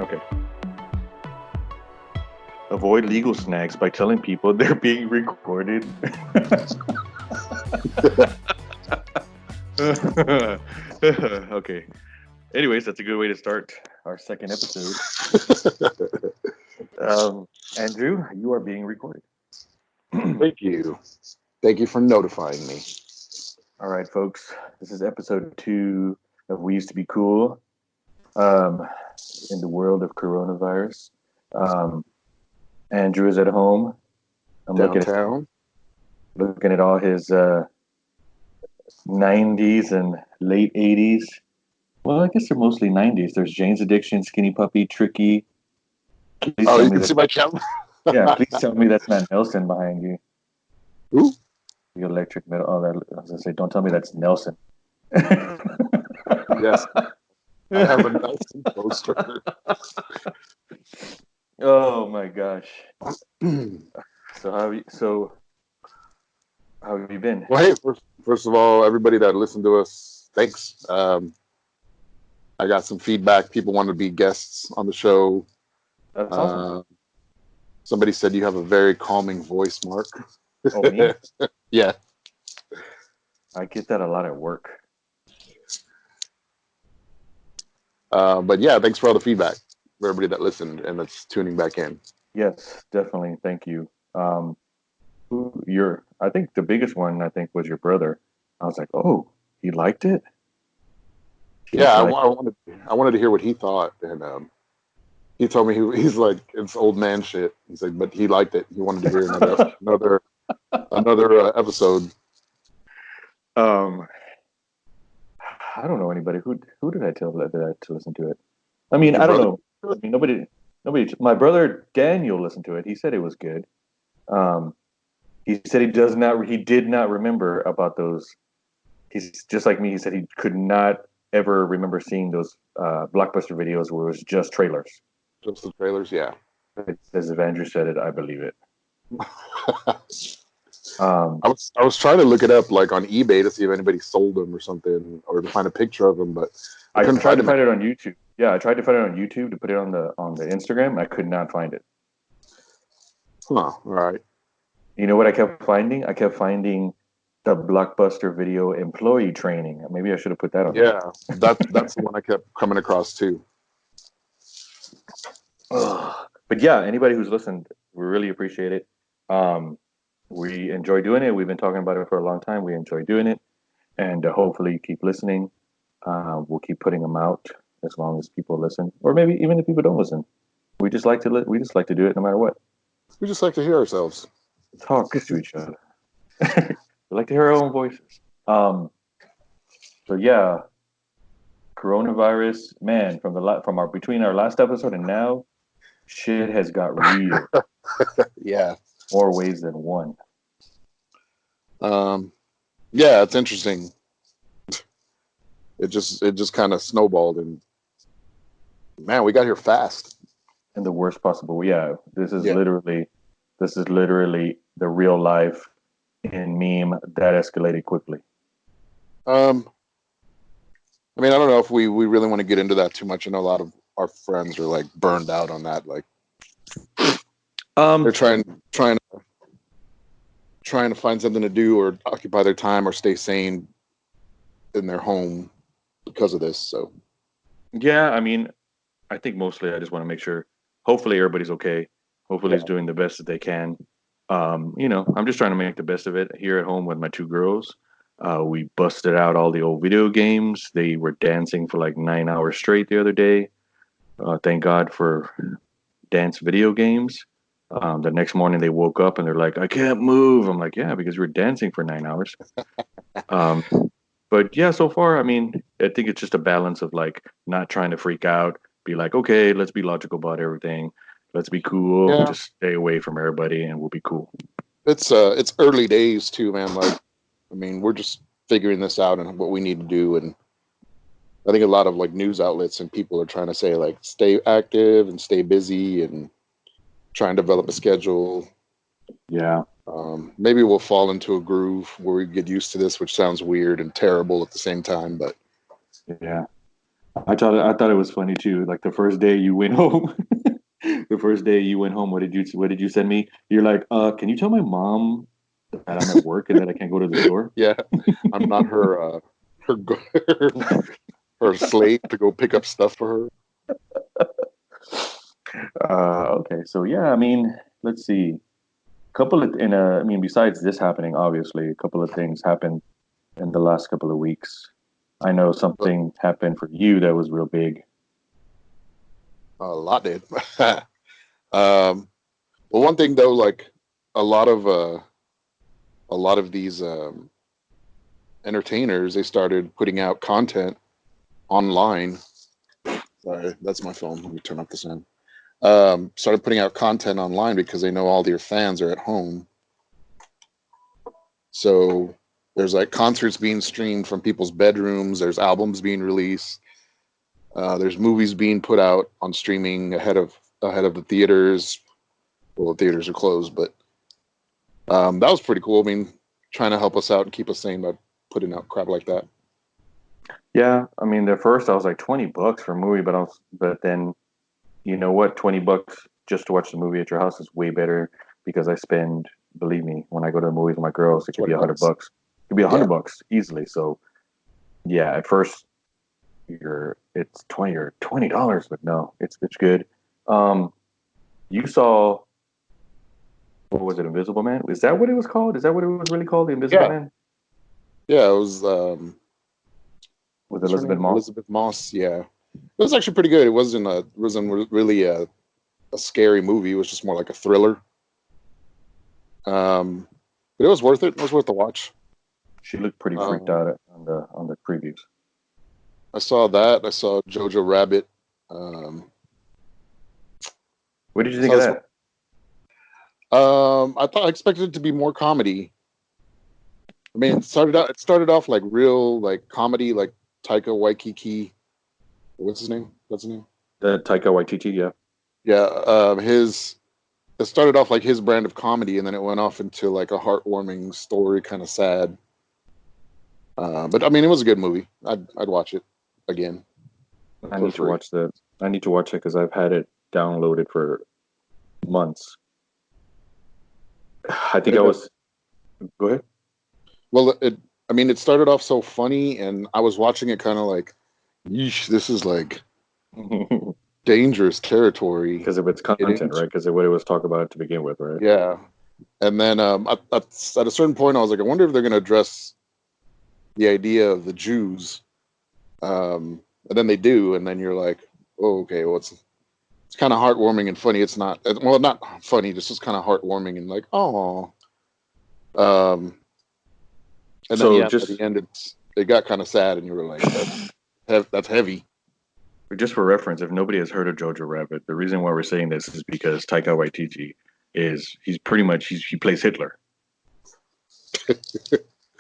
Okay. Avoid legal snags by telling people they're being recorded. Okay. Anyways, that's a good way to start our second episode. Um, Andrew, you are being recorded. Thank you. Thank you for notifying me. All right, folks. This is episode 2 of We Used to Be Cool. Um, in the world of coronavirus. Um, Andrew is at home. I'm Downtown. looking at all his 90s and late 80s. Well, I guess they're mostly 90s. There's Jane's Addiction, Skinny Puppy, Tricky. Please Oh, tell you me can that. see my camera. Yeah, please tell me that's not Nelson behind you. Ooh, The electric metal. Oh, that, I was gonna say, don't tell me that's Nelson. yes, I have a Nelson poster. Oh my gosh. Well, How have you been? hey, first of all, everybody that listened to us, thanks. I got some feedback. People want to be guests on the show. That's awesome. Uh, Somebody said you have a very calming voice, Mark. Oh, me? Yeah. I get that a lot at work. But yeah, thanks for all the feedback for everybody that listened and that's tuning back in. Yes, definitely. Thank you. I think the biggest one, I think, was your brother. I was like, oh, he liked it? Yeah, He's like, I wanted to hear what he thought, and he told me he's like it's old man shit. He's like, but he liked it. He wanted to hear another episode. um, I don't know anybody. Who did I tell that to listen to it? I mean, Your I don't brother? know. I mean, nobody. My brother Daniel listened to it. He said it was good. Um, he said he did not remember about those. He's just like me. He said he could not ever remember seeing those blockbuster videos where it was just trailers. Just the trailers, yeah. As if Andrew said it, I believe it. I Um, was trying to look it up like on eBay to see if anybody sold them or something, or to find a picture of them, but I I couldn't tried find to them. find it on YouTube. Yeah, I tried to find it on YouTube to put it on the Instagram. I could not find it. Huh? All right. You know what I kept finding? I kept finding the Blockbuster Video employee training. Maybe I should have put that on there. Yeah, that's the one I kept coming across too. But yeah, anybody who's listened, we really appreciate it. Um, we enjoy doing it. We've been talking about it for a long time. We enjoy doing it, and hopefully you keep listening. We'll keep putting them out as long as people listen, or maybe even if people don't listen. We just like to do it no matter what. We just like to hear ourselves. Talk to each other. We like to hear our own voices. So yeah, coronavirus, man, from our between our last episode and now, shit has got real Yeah. more ways than one. Um. Yeah, it's interesting. It just kind of snowballed, and man, we got here fast. In the worst possible. Yeah, Yeah. this is literally the real life in meme that escalated quickly. Um. I mean, I don't know if we really want to get into that too much. I know a lot of our friends are like burned out on that. Like they're Um, trying to find something to do or occupy their time or stay sane in their home because of this. So yeah, I mean, I think mostly I just want to make sure. Hopefully everybody's okay. Hopefully he's yeah. doing the best that they can. I'm just trying to make the best of it here at home with my two girls. We busted out all the old video games. They were dancing for like 9 hours straight the other day. Thank God for dance video games. The next morning they woke up and they're like, I can't move. I'm like, yeah, because we were dancing for 9 hours. Um, but yeah, so far, I mean, I think it's just a balance of like not trying to freak out, be like, okay, let's be logical about everything. Let's be cool. Yeah. Just stay away from everybody and we'll be cool. It's early days too, man. Like I mean, we're just figuring this out and what we need to do, and I think a lot of like news outlets and people are trying to say like stay active and stay busy and try and develop a schedule. Yeah. Maybe we'll fall into a groove where we get used to this, which sounds weird and terrible at the same time. But Yeah. I thought it was funny too. Like the first day you went home, the first day you went home, what did you send me? You're like, can you tell my mom that I'm at work and that I can't go to the store? Yeah, I'm not her her slave to go pick up stuff for her. Okay, so yeah, I mean, let's see. Couple of I mean, besides this happening, obviously, a couple of things happened in the last couple of weeks. I know But something happened for you that was real big. a lot did. Well, one thing though, like a lot of uh, a lot of these entertainers, they started putting out content online. Sorry, that's my phone. Let me turn up the sound. Started putting out content online because they know all their fans are at home. So there's like concerts being streamed from people's bedrooms. There's albums being released. There's movies being put out on streaming ahead of the theaters. Well, the theaters are closed, but that was pretty cool. I mean, trying to help us out and keep us sane by putting out crap like that. Yeah, I mean, at first I was like $20 for a movie, but then you know what, $20 just to watch the movie at your house is way better because I spend, believe me, when I go to the movies with my girls, it could be Twenty a hundred bucks. bucks. It could be a Yeah. hundred bucks easily. So yeah, at first it's 20 or $20, but no, it's good. Um, you saw, what was it, Invisible Man? Is that what it was called? Is that what it was really called, The Invisible Yeah. Man? Yeah. It was. With What's her Elizabeth name? Moss? Elizabeth Moss. Yeah. It was actually pretty good. It wasn't really a scary movie. It was just more like a thriller. Um, but it was worth it. It was worth the watch. She looked pretty freaked Um, out on the previews. I saw that. I saw Jojo Rabbit. Um, What did you I think saw of this one. that? I expected it to be more comedy. I mean, it started off like real like comedy, like Taika Waititi. What's his name? What's his name? The Taika Waititi, yeah. Yeah, his it started off like his brand of comedy, and then it went off into like a heartwarming story, kind of sad. But I mean, it was a good movie. I'd watch it again I for need to free. watch the. I need to watch it because I've had it downloaded for months. I think Pretty I good. was. Go ahead. Well, I mean, it started off so funny, and I was watching it kind of like, yeesh, this is like dangerous territory. Because of its Get content, into. right? Because of what it was talking about to begin with, right? Yeah, and then at a certain point, I was like, I wonder if they're going to address the idea of the Jews. And then they do, and then you're like, oh, okay, well, it's kind of heartwarming and funny. It's not well, not funny, just kind of heartwarming and like, oh. Um, and then So yeah, by the end, it got kind of sad, and you were like, that's heavy. just for reference, if nobody has heard of Jojo Rabbit, the reason why we're saying this is because Taika Waititi he's pretty much he plays Hitler,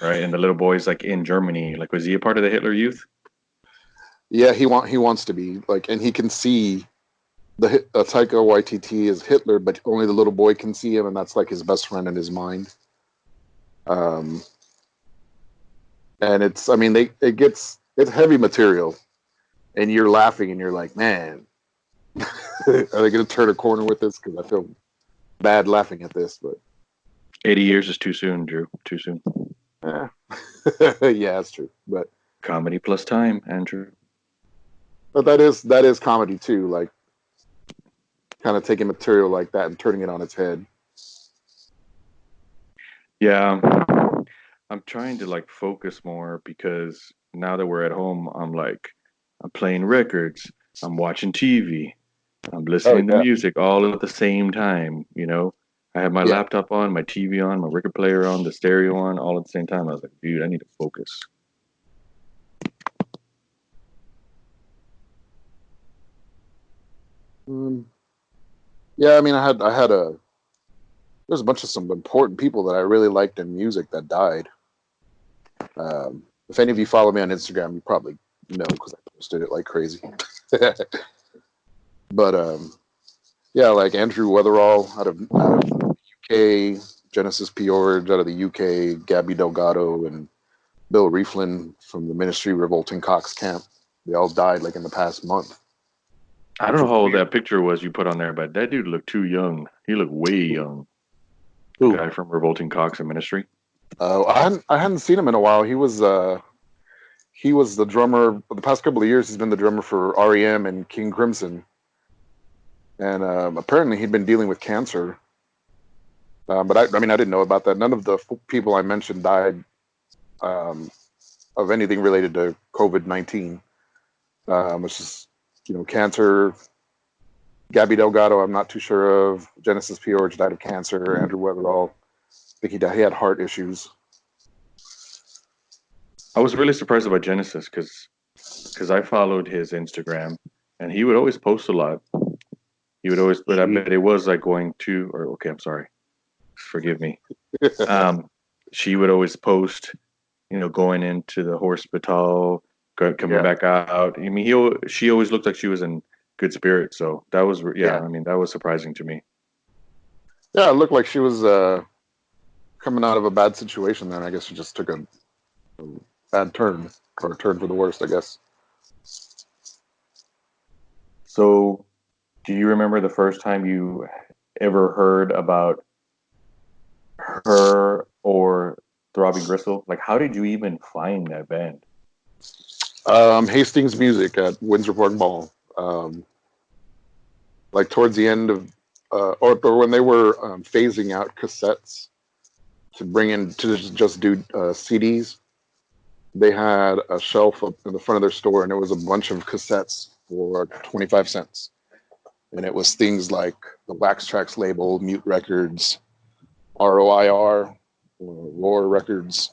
right? And the little boy's like in Germany. Like, was he a part of the Hitler Youth? Yeah, he wants to be like, and he can see Taika Waititi is Hitler, but only the little boy can see him, and that's like his best friend in his mind. Um, and I mean, it's heavy material, and you're laughing, and you're like, man, are they going to turn a corner with this? Because I feel bad laughing at this, but 80 years is too soon, Drew. Too soon. eh. Yeah, that's true. Comedy plus time, Andrew. But that is comedy too, like kind of taking material like that and turning it on its head. Yeah, I'm trying to like focus more because now that we're at home, I'm playing records, I'm watching TV, I'm Oh listening to yeah, music all at the same time. I have my yeah. laptop on, my TV on, my record player on, the stereo on, all at the same time. I was like, dude, I need to focus. Mm, yeah, I mean, I had there's a bunch of some important people that I really liked in music that died. If any of you follow me on Instagram, you probably know because I posted it like crazy. But yeah, like Andrew Weatherall out of the UK, Genesis P-Orridge out of the UK, Gabi Delgado, and Bill Rieflin from the Ministry Revolting Cox Camp. They all died like in the past month, I don't which know was how old weird. that picture was you put on there, but that dude looked too young. He looked way young. The Who? guy from Revolting Cocks and Ministry. I hadn't seen him in a while. He was the drummer for the past couple of years. He's been the drummer for REM and King Crimson, and apparently he'd been dealing with cancer. But I mean, I didn't know about that. None of the people I mentioned died um, of anything related to COVID-19. Which is, cancer. Gabi Delgado, I'm not too sure of. Genesis P-Orridge died of cancer. Andrew Weatherall, I think he died. He had heart issues. I was really surprised about Genesis because I followed his Instagram and he would always post a lot. He would always, but I Mhm. bet it was like going to, or okay, I'm sorry, forgive me. Um, she would always post, going into the hospital, coming Yeah, back out. I mean, she always looked like she was in good spirits. So that was, yeah, yeah, I mean, that was surprising to me. yeah. It looked like she was coming out of a bad situation. Then I guess she just took a bad turn, or a turn for the worst, I guess. So, do you remember the first time you ever heard about her or Throbbing Gristle? Like, how did you even find that band? Hastings Music at Windsor Park Mall. Like towards the end of, or when they were phasing out cassettes to bring in to just do CDs. They had a shelf up in the front of their store, and it was a bunch of cassettes for 25 cents. And it was things like the Wax Trax label, Mute Records, ROIR, Roar Records,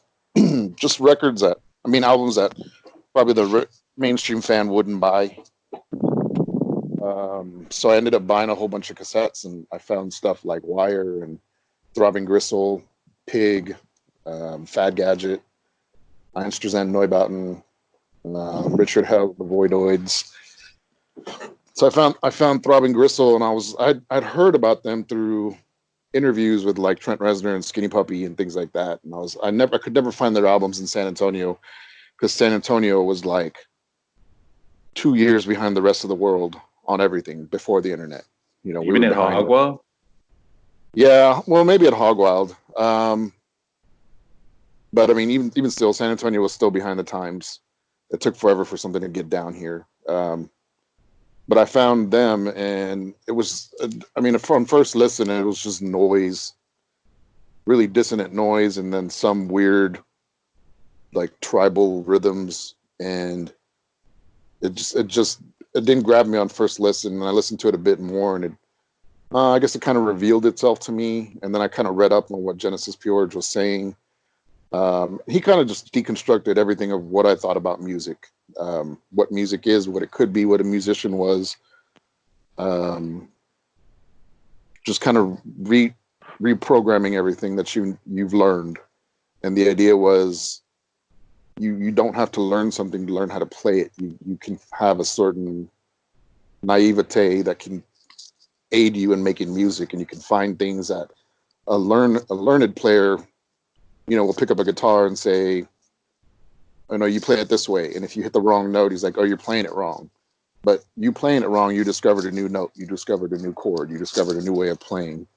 just records that, I mean, albums that probably the mainstream fan wouldn't buy. So I ended up buying a whole bunch of cassettes, and I found stuff like Wire and Throbbing Gristle, Pig, Fad Gadget, Einstürzend Neubauten, Richard Hell, the Voidoids. So I found Throbbing Gristle, and I'd heard about them through interviews with like Trent Reznor and Skinny Puppy and things like that. And I could never find their albums in San Antonio because San Antonio was like 2 years behind the rest of the world on everything before the internet. We Even were at behind. Hogwell? Yeah, well, maybe at Hogwild. But I mean, even still, San Antonio was still behind the times. It took forever for something to get down here. But I found them, and it was, I mean, from first listen, it was just noise, really dissonant noise, and then some weird, like tribal rhythms, and it didn't grab me on first listen. And I listened to it a bit more, and I guess it kind of revealed itself to me. And then I kind of read up on what Genesis P-Orridge was saying. He kind of just deconstructed everything of what I thought about music, what music is, what it could be, what a musician was. Um, just kind of reprogramming everything that you've learned. And the idea was you don't have to learn something to learn how to play it. You can have a certain naivete that can aid you in making music, and you can find things that a learned player, will pick up a guitar and say, "Oh no, you play it this way." And if you hit the wrong note, he's like, "Oh, you're playing it wrong." But you playing it wrong, you discovered a new note, you discovered a new chord, you discovered a new way of playing.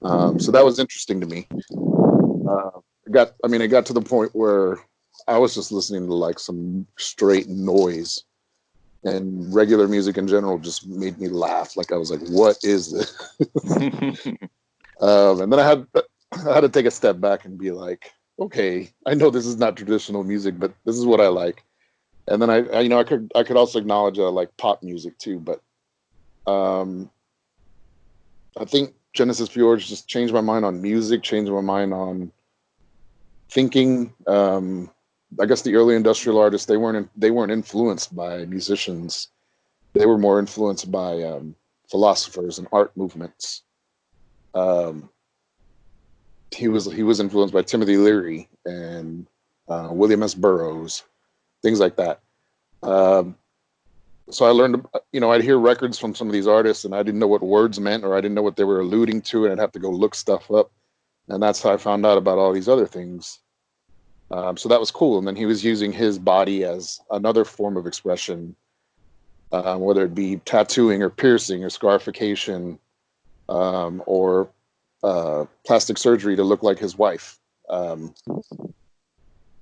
So that was interesting to me. It got to the point where I was just listening to like some straight noise, and regular music in general just made me laugh. Like I was like, "What is this?" And then I had to take a step back and be like, "Okay, I know this is not traditional music, but this is what I like." And then I could also acknowledge I like pop music too, but um, I think Genesis Fjords just changed my mind on music, changed my mind on thinking. I guess the early industrial artists they weren't influenced by musicians. They were more influenced by philosophers and art movements. Um, he was influenced by Timothy Leary and William S. Burroughs, things like that. Um, so I learned, I'd hear records from some of these artists, and I didn't know what words meant, or I didn't know what they were alluding to, and I'd have to go look stuff up. And that's how I found out about all these other things. So that was cool. And then he was using his body as another form of expression, whether it be tattooing or piercing or scarification, or plastic surgery to look like his wife. I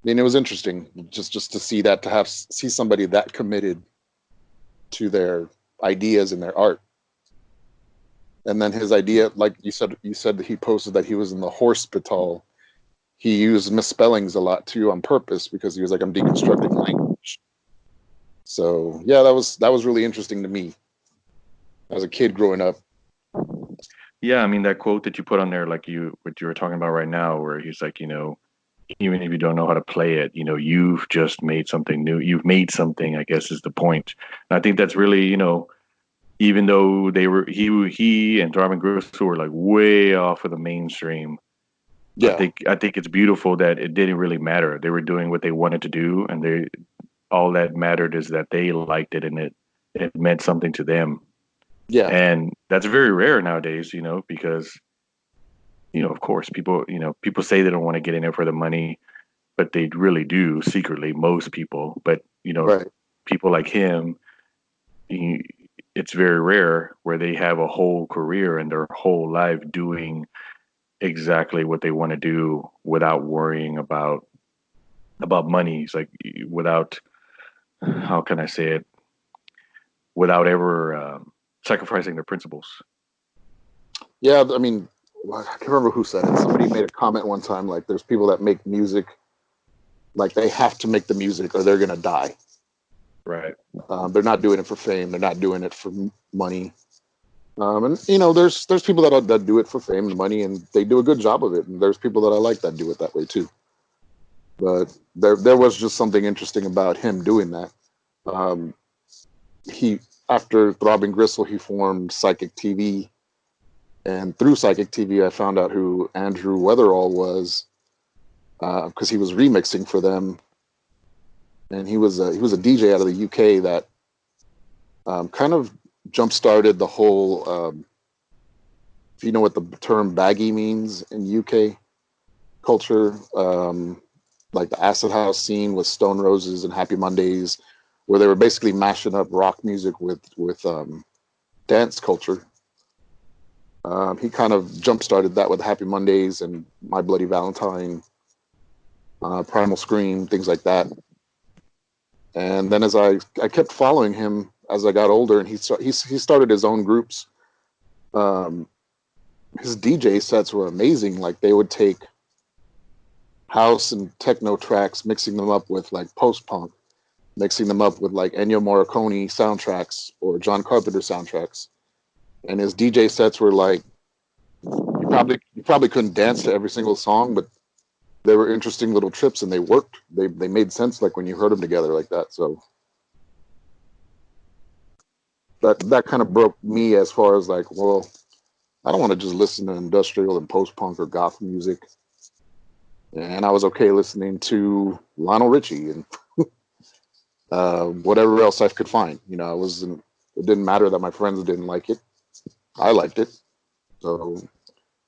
mean, it was interesting just to see that, to see somebody that committed to their ideas and their art. And then his idea, like you said that he posted that he was in the hospital. He used misspellings a lot too on purpose, because he was like, I'm deconstructing language. So yeah, that was really interesting to me as a kid growing up. Yeah, I mean that quote that you put on there, like what you were talking about right now, where he's like, even if you don't know how to play it, you've just made something new. You've made something, I guess, is the point. And I think that's really, even though he and Robin Griswold were like way off of the mainstream. Yeah, I think it's beautiful that it didn't really matter. They were doing what they wanted to do, and they all that mattered is that they liked it and it meant something to them. yeah, And that's very rare nowadays, because of course, people say they don't want to get in there for the money, but they really do secretly, most people. But, right. people like him, he, it's very rare where they have a whole career and their whole life doing exactly what they want to do without worrying about money. It's like without, how can I say it, without ever sacrificing their principles. Yeah, I mean, I can't remember who said it. Somebody made a comment one time like, there's people that make music like they have to make the music or they're gonna die. Right. They're not doing it for fame. They're not doing it for money. And there's people that do it for fame and money, and they do a good job of it. And there's people that I like that do it that way too. But there was just something interesting about him doing that. Um, he After Throbbing Gristle, he formed Psychic TV, and through Psychic TV, I found out who Andrew Weatherall was, because he was remixing for them, and he was a DJ out of the UK that kind of jump started the whole. If you know what the term baggy means in UK culture, like the acid house scene with Stone Roses and Happy Mondays, where they were basically mashing up rock music with dance culture. He kind of jump started that with Happy Mondays and My Bloody Valentine, Primal Scream, things like that. And then as I kept following him as I got older, and he started his own groups. Um, his DJ sets were amazing. Like they would take house and techno tracks, mixing them up with like post punk, mixing them up with like Ennio Morricone soundtracks or John Carpenter soundtracks. And his DJ sets were like, you probably couldn't dance to every single song, but they were interesting little trips and they worked. They made sense like when you heard them together like that. So that kind of broke me as far as like, well, I don't want to just listen to industrial and post punk or goth music. And I was okay listening to Lionel Richie and whatever else I could find. It didn't matter that my friends didn't like it. I liked it. So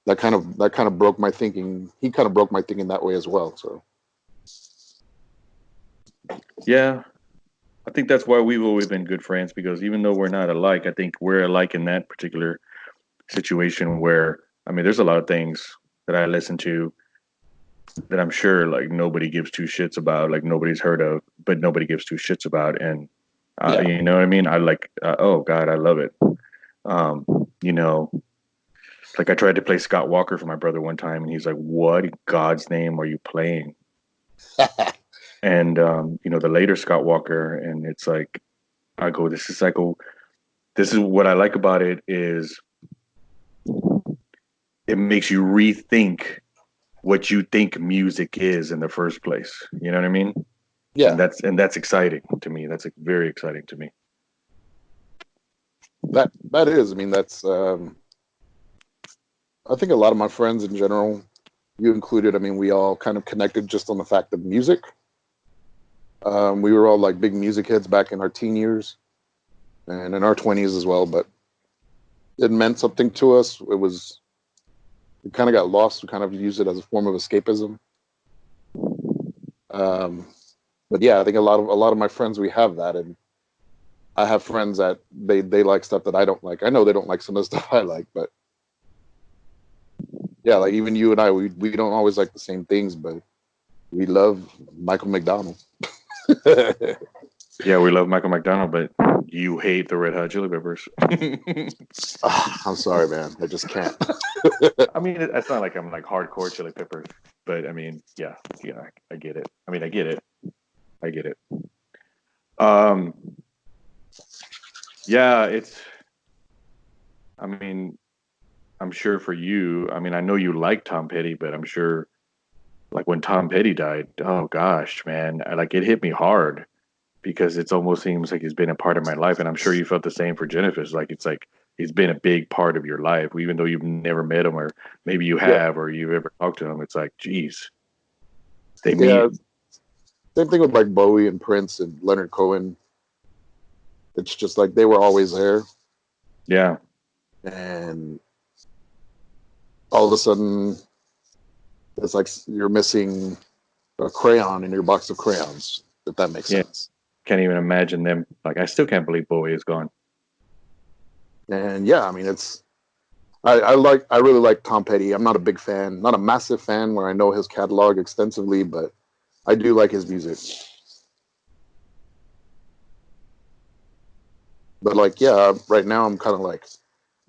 that kind of broke my thinking. He kind of broke my thinking that way as well. So Yeah, I think that's why we've always been good friends, because even though we're not alike, I think we're alike in that particular situation where, I mean, there's a lot of things that I listen to that I'm sure like nobody gives two shits about, like nobody's heard of, but nobody gives two shits about. And, yeah, you know what I mean? I like, oh God, I love it. Um, you know, like I tried to play Scott Walker for my brother one time, and he's like, "What in God's name are you playing?" And the later Scott Walker, and it's like I go, this is what I like about it is it makes you rethink what you think music is in the first place. You know what I mean? yeah, And that's exciting to me. That's like, very exciting to me. that is. I mean, that's. I think a lot of my friends in general, you included. I mean, we all kind of connected just on the fact of music. We were all like big music heads back in our teen years and in our 20s as well. But it meant something to us. We kind of got lost. We kind of used it as a form of escapism. Um, but yeah, I think a lot of my friends we have that, and I have friends that they like stuff that I don't like. I know they don't like some of the stuff I like, but yeah, like even you and I, we don't always like the same things, but we love Michael McDonald. Yeah, we love Michael McDonald, but you hate the Red Hot Chili Peppers. I'm sorry, man. I just can't. I mean, it's not like I'm like hardcore Chili Peppers, but I mean, yeah, I get it. I mean, I get it. I get it. Um, yeah, it's. I mean, I'm sure for you. I mean, I know you like Tom Petty, but I'm sure like when Tom Petty died. Oh gosh, man, like it hit me hard because it's almost seems like he's been a part of my life, and I'm sure you felt the same for Jennifer. It's like he's been a big part of your life, even though you've never met him, or maybe you Yeah, have, or you've ever talked to him. It's like, geez, they meet. yeah. Same thing with like Bowie and Prince and Leonard Cohen. It's just like they were always there, Yeah, and all of a sudden, it's like you're missing a crayon in your box of crayons. If that makes yeah. sense. Can't even imagine them. Like, I still can't believe Bowie is gone. And yeah, I mean, I really like Tom Petty. I'm not a big fan, not a massive fan where I know his catalog extensively, but I do like his music. But like, yeah, right now I'm kind of like,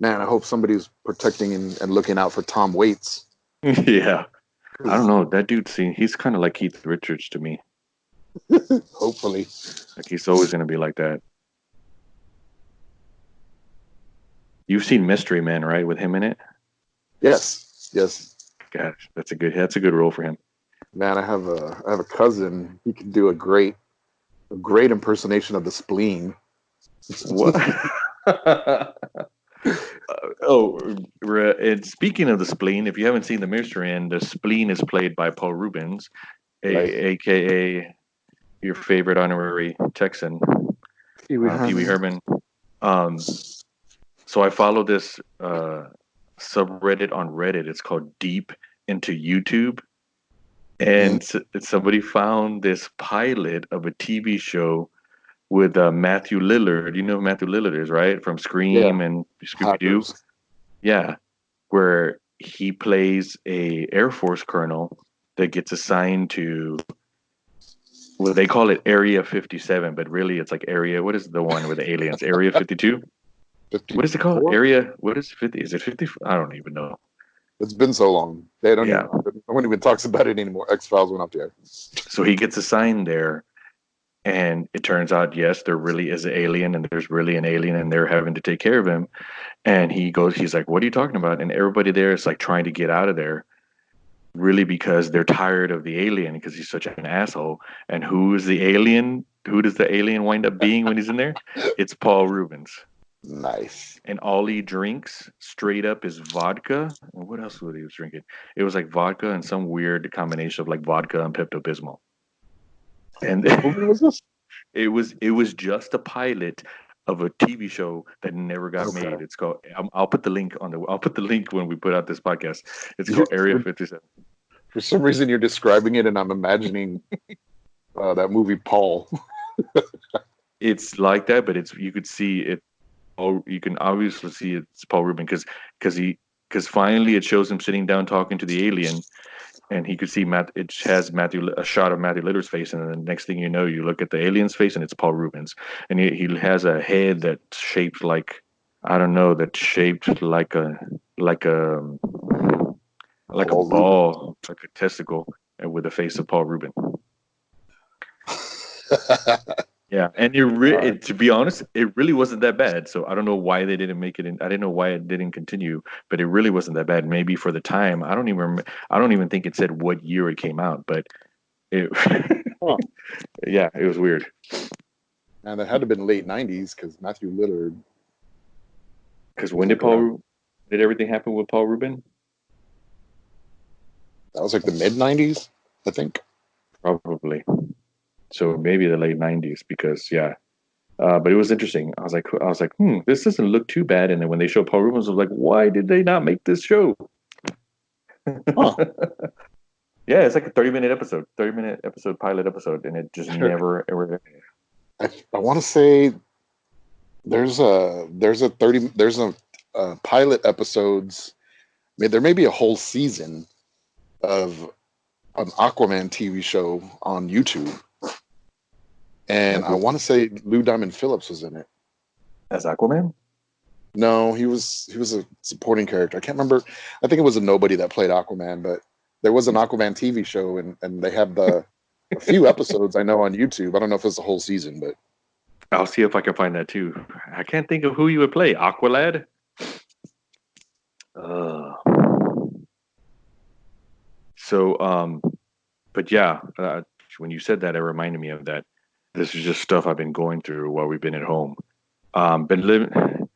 man, I hope somebody's protecting and looking out for Tom Waits. Yeah, I don't 'Cause know. That dude, he's kind of like Keith Richards to me. hopefully, Like he's always gonna be like that. You've seen Mystery Man, right? With him in it. yes, yes, Gosh, that's a good role for him. man. I have a cousin. He can do a great impersonation of the spleen. What? Oh, and speaking of the spleen, if you haven't seen the Mystery Man, the spleen is played by Paul Rubens, Right. aka your favorite honorary Texan, Pee Wee Pee Wee Herman. Herman. Um, so I follow this subreddit on Reddit. It's called Deep into YouTube, Mhm. and somebody found this pilot of a TV show with Matthew Lillard. You know who Matthew Lillard is, right? From Yeah, Scream and Scooby Doo. hackers. Yeah, where he plays a Air Force colonel that gets assigned to, well, they call it Area 57, but really it's like area. What is the one with the aliens? Area 52. What is it called? 54. Area. What is 50? Is it 50? I don't even know. It's been so long. They don't Yeah. even. No one even talks about it anymore. X Files went up there. So he gets assigned there, and it turns out, yes, there really is an alien, and there's really an alien, and they're having to take care of him. And he's like, "What are you talking about?" And everybody there is like trying to get out of there, really because they're tired of the alien because he's such an asshole. And who is the alien? Who does the alien wind up being when he's in there? It's Paul Rubens. Nice. And all he drinks straight up is vodka. And what else was he was drinking? It was like vodka and some weird combination of like vodka and Pepto Bismol. And What movie was this? it was just a pilot of a TV show that never got Okay. made. It's called. I'll put the link on the. I'll put the link when we put out this podcast. It's You, called Area 57. for some reason, you're describing it, and I'm imagining that movie Paul. It's like that, but it's you could see it. Oh, you can obviously see it's Paul Rubin because he because finally it shows him sitting down talking to the alien, and he could see Matt. It has Matthew a shot of Matthew Lillard's face, and then the next thing you know, you look at the alien's face, and it's Paul Rubens, and he has a head that's shaped like I don't know, that's shaped like a like a Paul Rubin. ball, like a testicle, and with the face of Paul Rubin. Yeah, and All right. to be honest, it really wasn't that bad. So I don't know why they didn't make it in. I didn't know why it didn't continue, but it really wasn't that bad. Maybe for the time, I don't even think it said what year it came out, but it, Huh. yeah, it was weird. And that had to have been late '90s because Matthew Lillard Because was like around. did everything happen with Paul Rubin? That was like the mid '90s, I think. Probably. So maybe the late '90s, because yeah. But it was interesting. This doesn't look too bad. And then when they showed Paul Rubens, I was like, why did they not make this show? Huh. Yeah, it's like a 30-minute episode, 30-minute episode, pilot episode, and it just never ever. I want to say there's a pilot episodes. I mean, there may be a whole season of an Aquaman TV show on YouTube, and Like I want to say Lou Diamond Phillips was in it. as Aquaman. No, he was a supporting character. I can't remember. I think it was a nobody that played Aquaman, but there was an Aquaman TV show, and they have a few episodes I know on YouTube. I don't know if it's the whole season, but I'll see if I can find that too. I can't think of who you would play. Aqualad. Uh, so, but yeah, when you said that, it reminded me of that. This is just stuff I've been going through while we've been at home. Been living.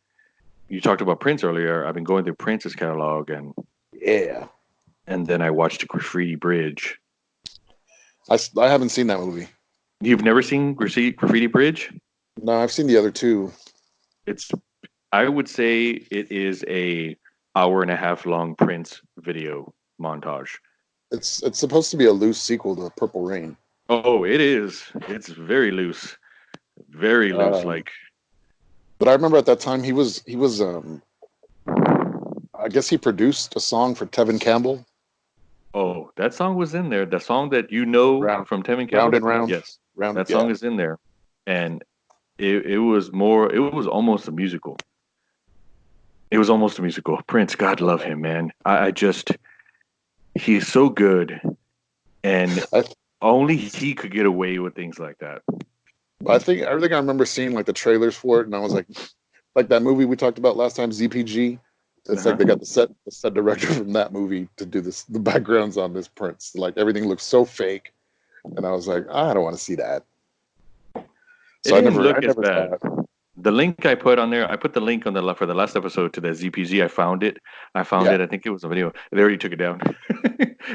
You talked about Prince earlier. I've been going through Prince's catalog, yeah, and then I watched Graffiti Bridge. I haven't seen that movie. You've never seen Graffiti Bridge? No, I've seen the other two. It's I would say it is a hour and a half long Prince video montage. It's supposed to be a loose sequel to Purple Rain. Oh, it is. It's very loose. Very loose. Um, Like, but I remember at that time he was I guess he produced a song for Tevin Campbell. oh, that song was in there. The song that you know Round from Tevin round Campbell? and round. Yes. Round, That yeah. song is in there. And it was more, it was almost a musical. It was almost a musical. Prince, God love him, man. I just, he's so good. And I only he could get away with things like that. I think I remember seeing like the trailers for it, and I was like that movie we talked about last time, ZPG. It's like Uh-huh. they got the set director from that movie to do the backgrounds on this Prince. Like everything looks so fake, and I was like, I don't want to see that. It So I didn't never look I as never bad. saw it. The link I put on there, I put the link on for the last episode to the ZPZ. I found it. I found Yeah, it. I think it was a video. They already took it down.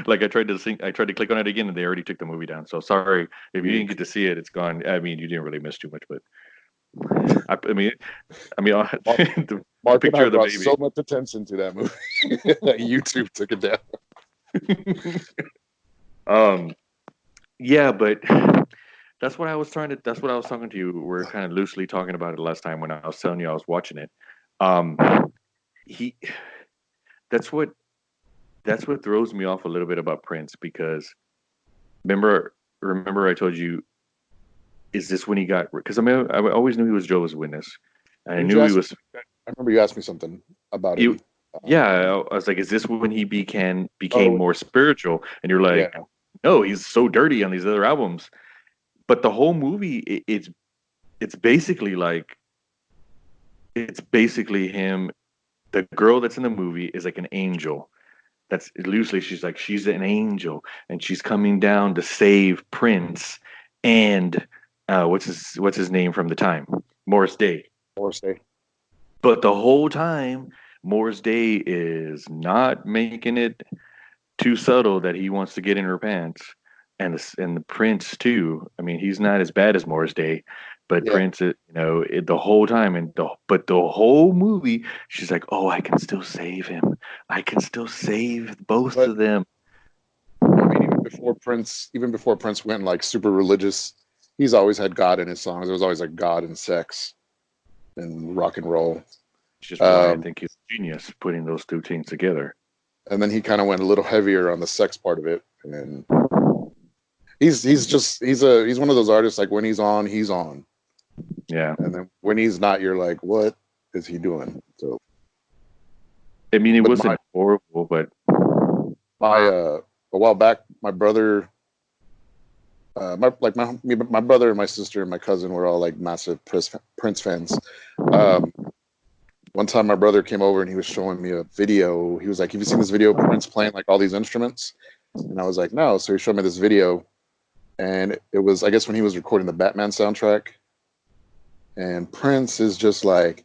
Like I tried to click on it again, and they already took the movie down. So sorry if you didn't get to see it. It's gone. I mean, you didn't really miss too much, but I mean, Mark, the Mark and picture I of the brought baby. so much attention to that movie that YouTube took it down. um, yeah, but that's what I was trying to. That's what I was talking to you. We're kind of loosely talking about it last time when I was telling you I was watching it. Um, he. That's what throws me off a little bit about Prince because remember I told you, is this when he got, because I mean I always knew he was Jehovah's Witness, and I Didn't you knew he ask? was I remember you asked me something about it. he, yeah, I was like, is this when he became Oh more spiritual? And you're like, yeah, no, he's so dirty on these other albums. But the whole movie, it's basically like, it's basically him. The girl that's in the movie is like an angel. That's loosely, she's an angel and she's coming down to save Prince and what's his name from the time, Morris Day. Morris Day. But the whole time, Morris Day is not making it too subtle that he wants to get in her pants, and the Prince too. I mean, he's not as bad as Morris Day, but Yeah, Prince, the whole time, but the whole movie, she's like, "Oh, I can still save him. I can still save both but of them." I mean, even before Prince went like super religious, he's always had God in his songs. There was always like God and sex and rock and roll. It's just why I Um, think he's a genius putting those two things together. and then he kind of went a little heavier on the sex part of it. And he's one of those artists like when he's on, he's on, Yeah, and then when he's not, you're like, what is he doing? So, I mean, it but wasn't horrible, but my a while back, my brother, my brother and my sister and my cousin were all like massive Prince fans. Um, One time my brother came over and he was showing me a video. He was like, have you seen this video of Prince playing like all these instruments? And I was like, no. So he showed me this video, and it was, I guess, when he was recording the Batman soundtrack. And Prince is just like,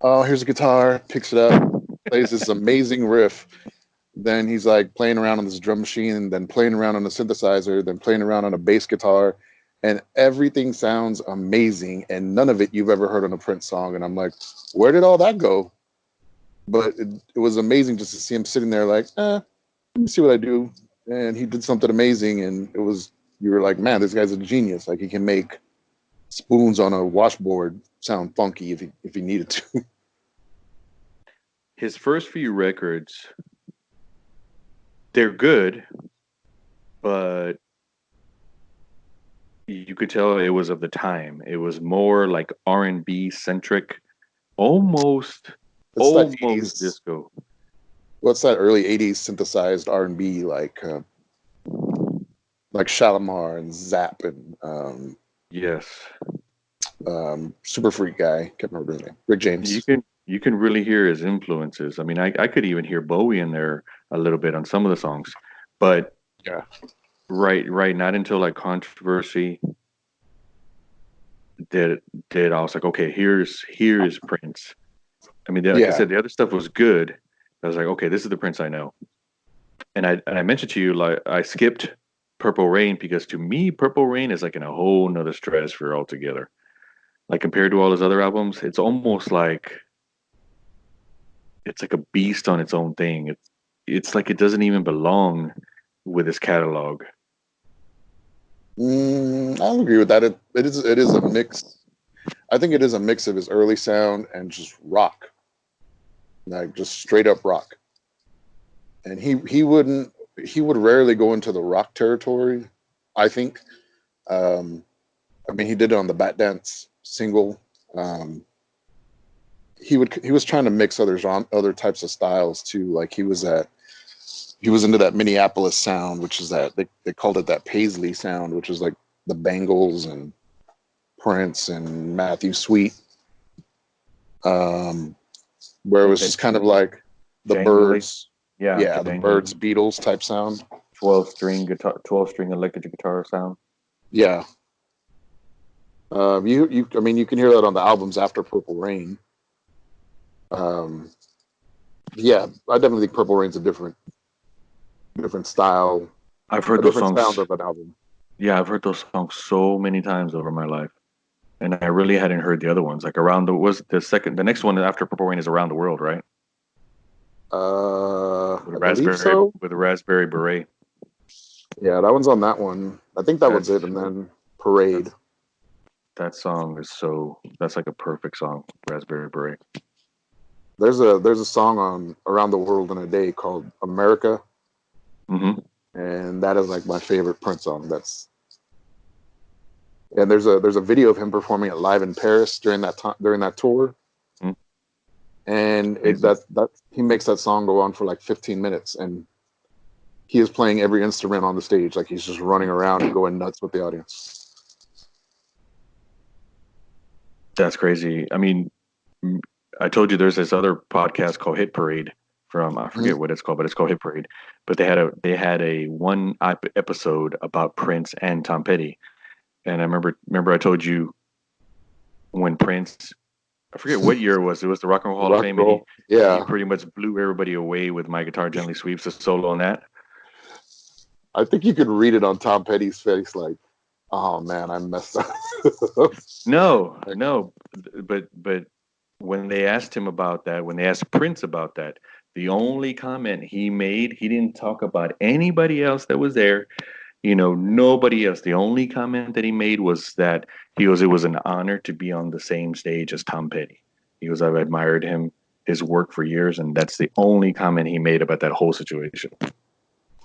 oh, here's a guitar, picks it up, plays this amazing riff. Then he's like playing around on this drum machine, then playing around on a synthesizer, then playing around on a bass guitar. And everything sounds amazing. And none of it you've ever heard on a Prince song. And I'm like, where did all that go? But it was amazing just to see him sitting there like, let me see what I do and he did something amazing, and you were like, man, this guy's a genius. Like he can make spoons on a washboard sound funky if he needed to. His first few records, they're good, but you could tell it was of the time. It was more like R&B centric, almost It's that almost 80s. disco. What's that early 80s synthesized R&B like Shalimar and Zap and Yes. Super Freak guy. Can't remember his name. Rick You James. can really hear his influences. I mean, I could even hear Bowie in there a little bit on some of the songs. But Yeah. right, not until like Controversy did I was like, okay, here's Prince. I mean, like I Yeah. said, the other stuff was good. I was like, okay, this is the Prince I know. And I mentioned to you like I skipped Purple Rain because to me, Purple Rain is like in a whole nother stratosphere altogether. Like compared to all his other albums, it's almost like it's like a beast on its own thing. It's like it doesn't even belong with his catalog. I'll agree with that. It is a mix. I think it is a mix of his early sound and just rock, like just straight up rock. And he would rarely go into the rock territory. I think. Um, I mean, he did it on the Bat Dance single. Um, he was trying to mix other types of styles too. Like he was into that Minneapolis sound, which is that they called it that Paisley sound, which is like the Bangles and Prince and Matthew Sweet, um, where it Like was that just kind of like the jangly, Birds, yeah, the yeah, the jangly Birds Beatles type sound. 12 string guitar, 12 string electric guitar sound. Yeah, I mean, you can hear that on the albums after Purple Rain. Um, yeah, I definitely think Purple Rain's a different style, I've a heard those different sound songs. of an album. Yeah, I've heard those songs so many times over my life, and I really hadn't heard the other ones. Like around the was the next one after Purple Rain is Around the World, right? I believe so. With Raspberry Beret. Yeah, that one's on that one. I think that one's it, That's and then Parade. that's that song is so that's like a perfect song, Raspberry Beret. There's a song on Around the World in a Day called America, Hmm. and that is like my favorite Prince song. And there's a video of him performing it live in Paris during that time during that tour, and Amazing. that he makes that song go on for like 15 minutes, and he is playing every instrument on the stage, like he's just running around and going nuts with the audience. That's crazy. I mean, m- I told you there's this other podcast called Hit Parade from I Mhm. forget what it's called, but it's called Hit Parade. But they had a one episode about Prince and Tom Petty, and I remember I told you when Prince I forget what year it was. It was the Rock and Roll Hall of Rock and Fame, and roll, he yeah. pretty much blew everybody away with My Guitar Gently Sweeps, a solo on that. I think you could read it on Tom Petty's face, like, oh man, I messed up. No, Like, no, but when they asked him about that, when they asked Prince about that, the only comment he made, he didn't talk about anybody else that was there. You know, nobody else. The only comment that he made was that it was an honor to be on the same stage as Tom Petty. He goes, I've admired his work for years, and that's the only comment he made about that whole situation.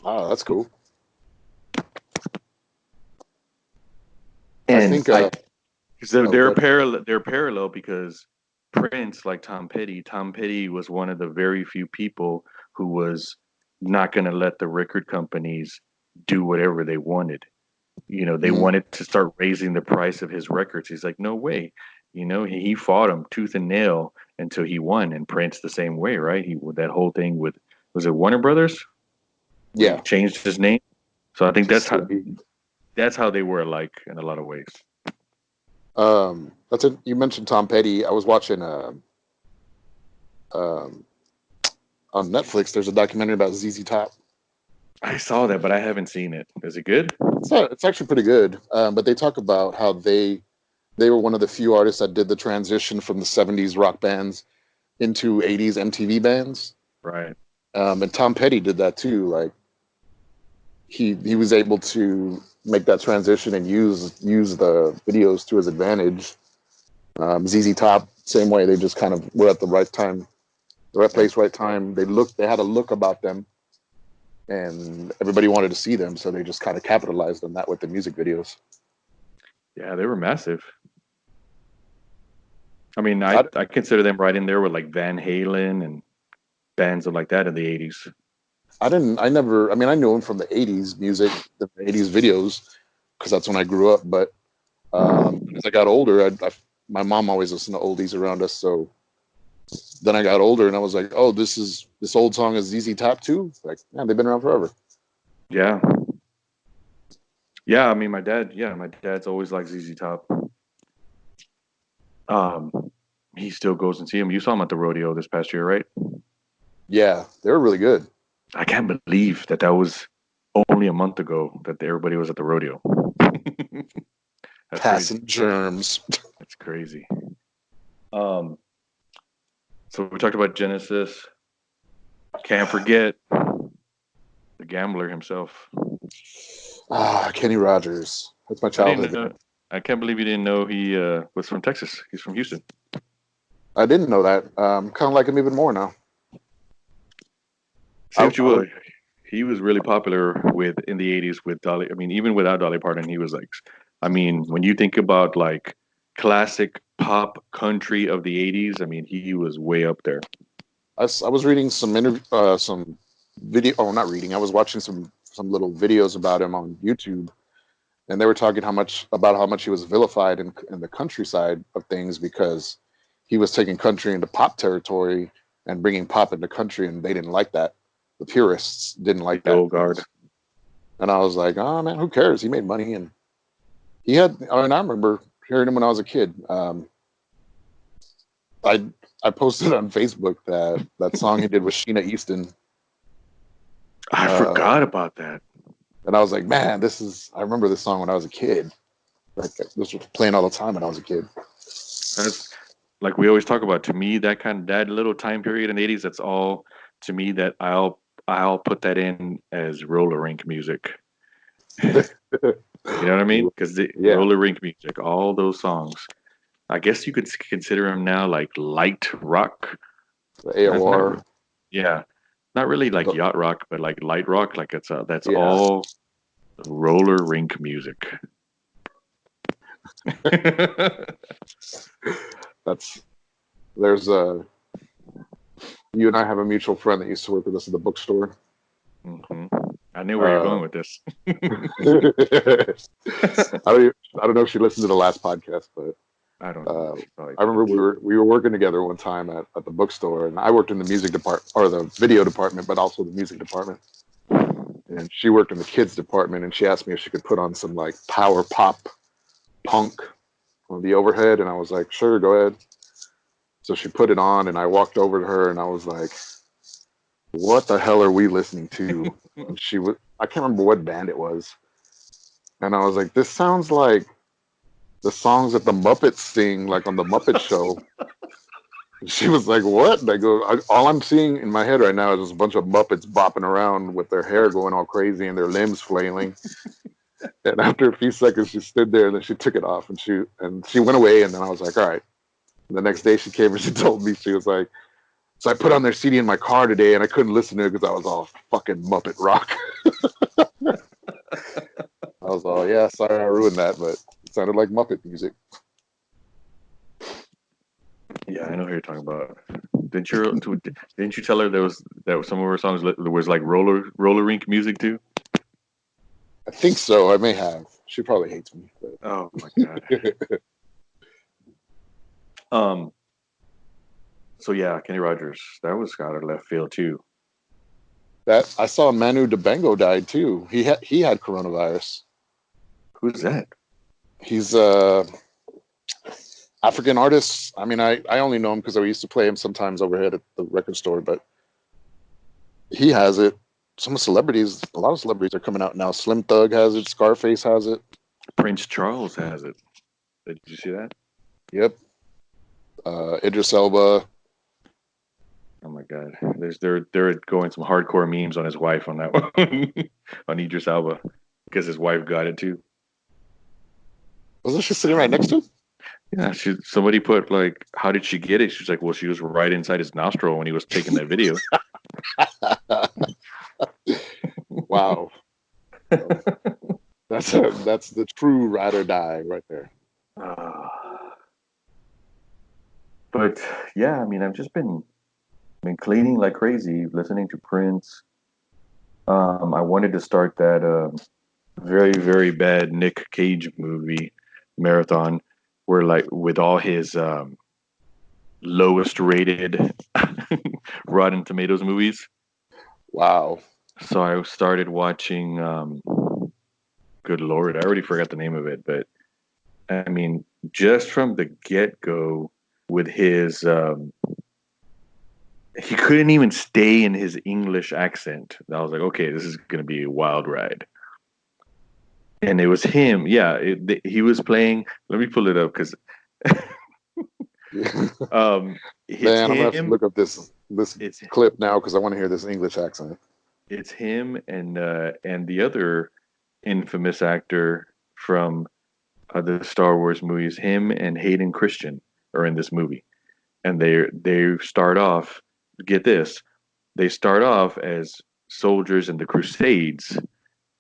oh, that's cool. I And think I so oh good. they're parallel because Prince, like Tom Petty was one of the very few people who was not going to let the record companies do whatever they wanted. You know, they Mm, wanted to start raising the price of his records. He's like, no way. You know, he fought him tooth and nail until he won. And Prince the same way, right? He with that whole thing with was it Warner Brothers where he yeah. changed his name. So I think Just so he, that's how they were alike in a lot of ways. that's it. You mentioned Tom Petty. I was watching um on Netflix. There's a documentary about ZZ Top. I saw that, but I haven't seen it. Is it good? It's actually pretty good. But they talk about how they were one of the few artists that did the transition from the '70s rock bands into '80s MTV bands. Right. And Tom Petty did that too. Like he was able to make that transition and use the videos to his advantage. ZZ Top, same way. They just kind of were at the right time, the right place, right time. They had a look about them, and everybody wanted to see them, so they just kind of capitalized on that with the music videos. Yeah, they were massive. I mean, I, I consider them right in there with like Van Halen and bands of like that in the 80s. I never, I mean, I knew them from the 80s music, the 80s videos, because that's when I grew up. But as I got older, my mom always listened to oldies around us. So then I got older and I was like, oh, this old song is ZZ Top too? Like, yeah, they've been around forever. Yeah. Yeah, I mean, my dad's always liked ZZ Top. Um, he still goes and see him. You saw him at the rodeo this past year, right? Yeah, they were really good. I can't believe that was only a month ago that everybody was at the rodeo. That's crazy. Passing germs. That's crazy. Um, so we talked about Genesis. Can't forget the gambler himself. Kenny Rodgers. That's my I didn't childhood. know. I can't believe you didn't know he was from Texas. He's from Houston. I didn't know that. Kind of like him even more now. Say what you I will, would, he was really popular with in the 80s with Dolly. I mean, even without Dolly Parton, he was like, I mean, when you think about like classic pop country of the 80s, I mean, he was way up there. I was reading some video. Oh, not reading. I was watching some little videos about him on YouTube, and they were talking how much he was vilified in the countryside of things because he was taking country into pop territory and bringing pop into country, and they didn't like that. The purists didn't like The that. old guard. And I was like, oh man, who cares? He made money, and he had. I mean, I remember hearing him when I was a kid. I I posted on Facebook that song he did with Sheena Easton, I uh, forgot about that. and I was like, man, I remember this song when I was a kid. Like this was playing all the time when I was a kid. That's like we always talk about. To me, that little time period in the 80s, that's all to me that I'll put that in as roller rink music. You know what I mean? Because the Yeah, roller rink music, all those songs. I guess you could consider them now like light rock. the Not AOR. yeah, not really like The, yacht rock, but like light rock. Like that's yeah, all roller rink music. that's there's a you and I have a mutual friend that used to work with us at the bookstore. hmm I knew where you're Uh, going with this. I don't know if she listened to the last podcast, but I don't know. She probably I remember didn't. we were working together one time at the bookstore, and I worked in the music department or the video department, but also the music department. And she worked in the kids department, and she asked me if she could put on some like power pop punk on the overhead, and I was like, sure, go ahead. So she put it on, and I walked over to her, and I was like, what the hell are we listening to? And she was, I can't remember what band it was, and I was like, this sounds like the songs that the Muppets sing, like on the Muppet Show. She was like, "What?" And I go, "All I'm seeing in my head right now is just a bunch of Muppets bopping around with their hair going all crazy and their limbs flailing." And after a few seconds, she stood there and then she took it off and she went away. And then I was like, "All right." And the next day she came and she told me she was like, "So I put on their CD in my car today and I couldn't listen to it because I was all fucking Muppet rock." I was all, "Yeah, sorry I ruined that, but it sounded like Muppet music." Yeah, I know who you're talking about. Didn't you tell her that some of her songs there was like roller rink music too? I think so. I may have. She probably hates me, but Oh my god. Um. So yeah, Kenny Rogers. That was out of left field too. that I saw Manu Dibango died too. He had coronavirus. Who's that? He's African artist. I mean, I only know him because I used to play him sometimes overhead at the record store, but he has it. Some celebrities, a lot of celebrities are coming out now. Slim Thug has it. Scarface has it. Prince Charles has it. Did you see that? Yep. Idris Elba. Oh my my god, they're going some hardcore memes on his wife on that one on Idris Elba because his wife got it too. Wasn't she sitting right next to him? Yeah, somebody put like, how did she get it? She's like, well, she was right inside his nostril when he was taking that video. Wow. That's the true ride or die right there. But yeah, I mean, I've just been cleaning like crazy, listening to Prince. I wanted to start that very very bad Nick Cage movie marathon, where like with all his lowest rated Rotten Tomatoes movies. Wow. So I started watching. Good Lord, I already forgot the name of it, but I mean, just from the get go, with his he couldn't even stay in his English accent. I was like, okay, this is gonna be a wild ride. And it was him. Yeah, he was playing. Let me pull it up because um, it's Man, I'm gonna have to him. look up this It's clip now because I want to hear this English accent. it's him and the other infamous actor from the Star Wars movies. Him and Hayden Christian are in this movie, and they start off. Get this, they start off as soldiers in the Crusades,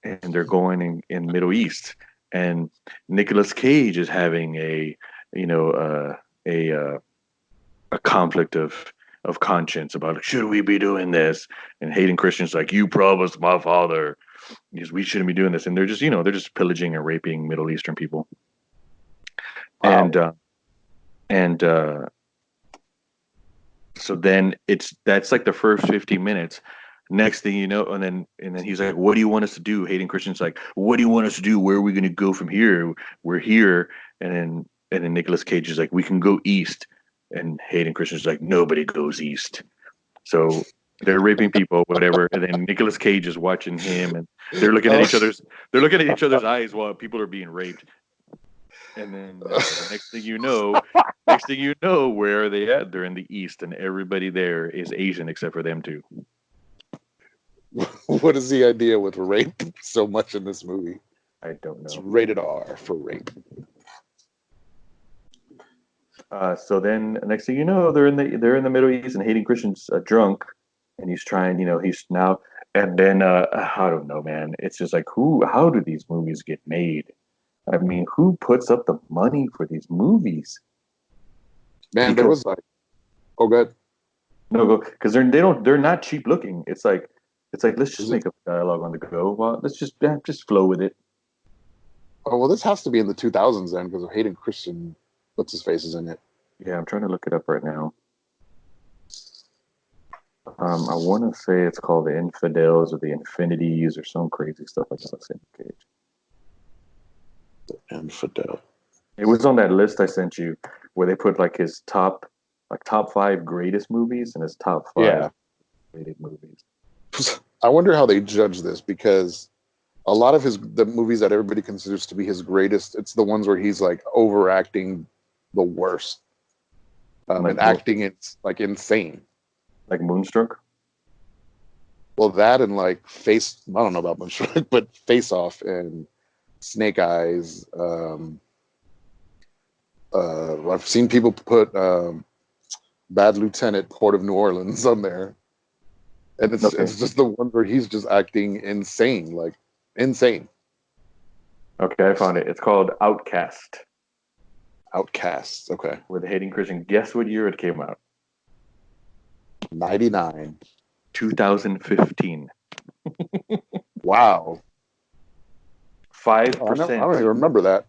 and they're going in Middle East, and Nicolas Cage is having you know a conflict of conscience about like, should we be doing this, and Hayden Christian's like, you promised my father, because we shouldn't be doing this, and they're just they're just pillaging and raping Middle Eastern people, and Wow. and so then that's like the first 15 minutes. Next thing you know, and then he's like, "What do you want us to do?" Hayden Christian's like, "What do you want us to do? Where are we going to go from here? We're here." And then Nicolas Cage is like, "We can go east," and Hayden Christian's like, "Nobody goes east." So they're raping people, whatever. And then Nicolas Cage is watching him, and they're looking at Oh, each other's they're looking at each other's eyes while people are being raped. And then the next thing you know, where are they at? They're in the east, and everybody there is Asian except for them two. what is the idea with rape so much in this movie? I don't It's know. rated R for rape. So then next thing you know, they're in the Middle East, and Hayden Christian's drunk, and he's trying. He's now. And then I don't know, man. It's just like how do these movies get made? I mean, who puts up the money for these movies? Man, there Because was like, oh, good. no, because they're not cheap looking. It's like let's just Is it? make a dialogue on the go. Well, let's just flow with it. Oh, well, this has to be in the 2000s then because of Hayden Christian. What's his face is in it? Yeah, I'm trying to look it up right now. I want to say it's called the Infidels or the Infinities or some crazy stuff like that. Same Cage. Infidel. It was on that list I sent you where they put like his top five greatest movies and his top five Yeah. rated movies. I wonder how they judge this because a lot of the movies that everybody considers to be his greatest, it's the ones where he's like overacting the worst, Like and acting it's like insane. like Moonstruck. Well, that and like I don't know about Moonstruck, but Face Off and Snake Eyes. I've seen people put Bad Lieutenant, Port of New Orleans on there, and it's Okay. it's just the one where he's just acting insane, like insane. Okay, I found it. It's called Outcast Outcasts. Okay, with Hayden Christian. Guess what year it came out? 99. 2015. Wow. Five Oh, I percent. don't even remember that.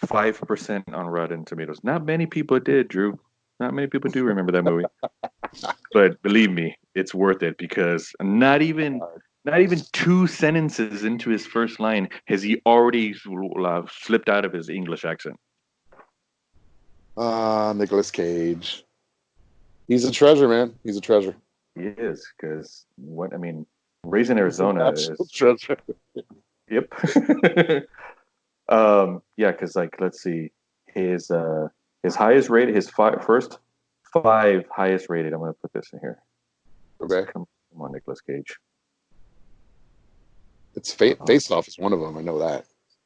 5% on Rotten Tomatoes. Not many people did, Drew. Not many people do remember that movie. But believe me, it's worth it because not even two sentences into his first line has he already slipped out of his English accent. Nicolas Cage. He's a treasure, man. He's a treasure. He is because what I mean, Raising He's a Arizona national is treasure. yep. Yeah, because like let's see, his highest rated, first five highest rated. I'm gonna put this in here. Okay. Come on, Nicolas Cage. It's Uh, Face Off is one of them. I know that.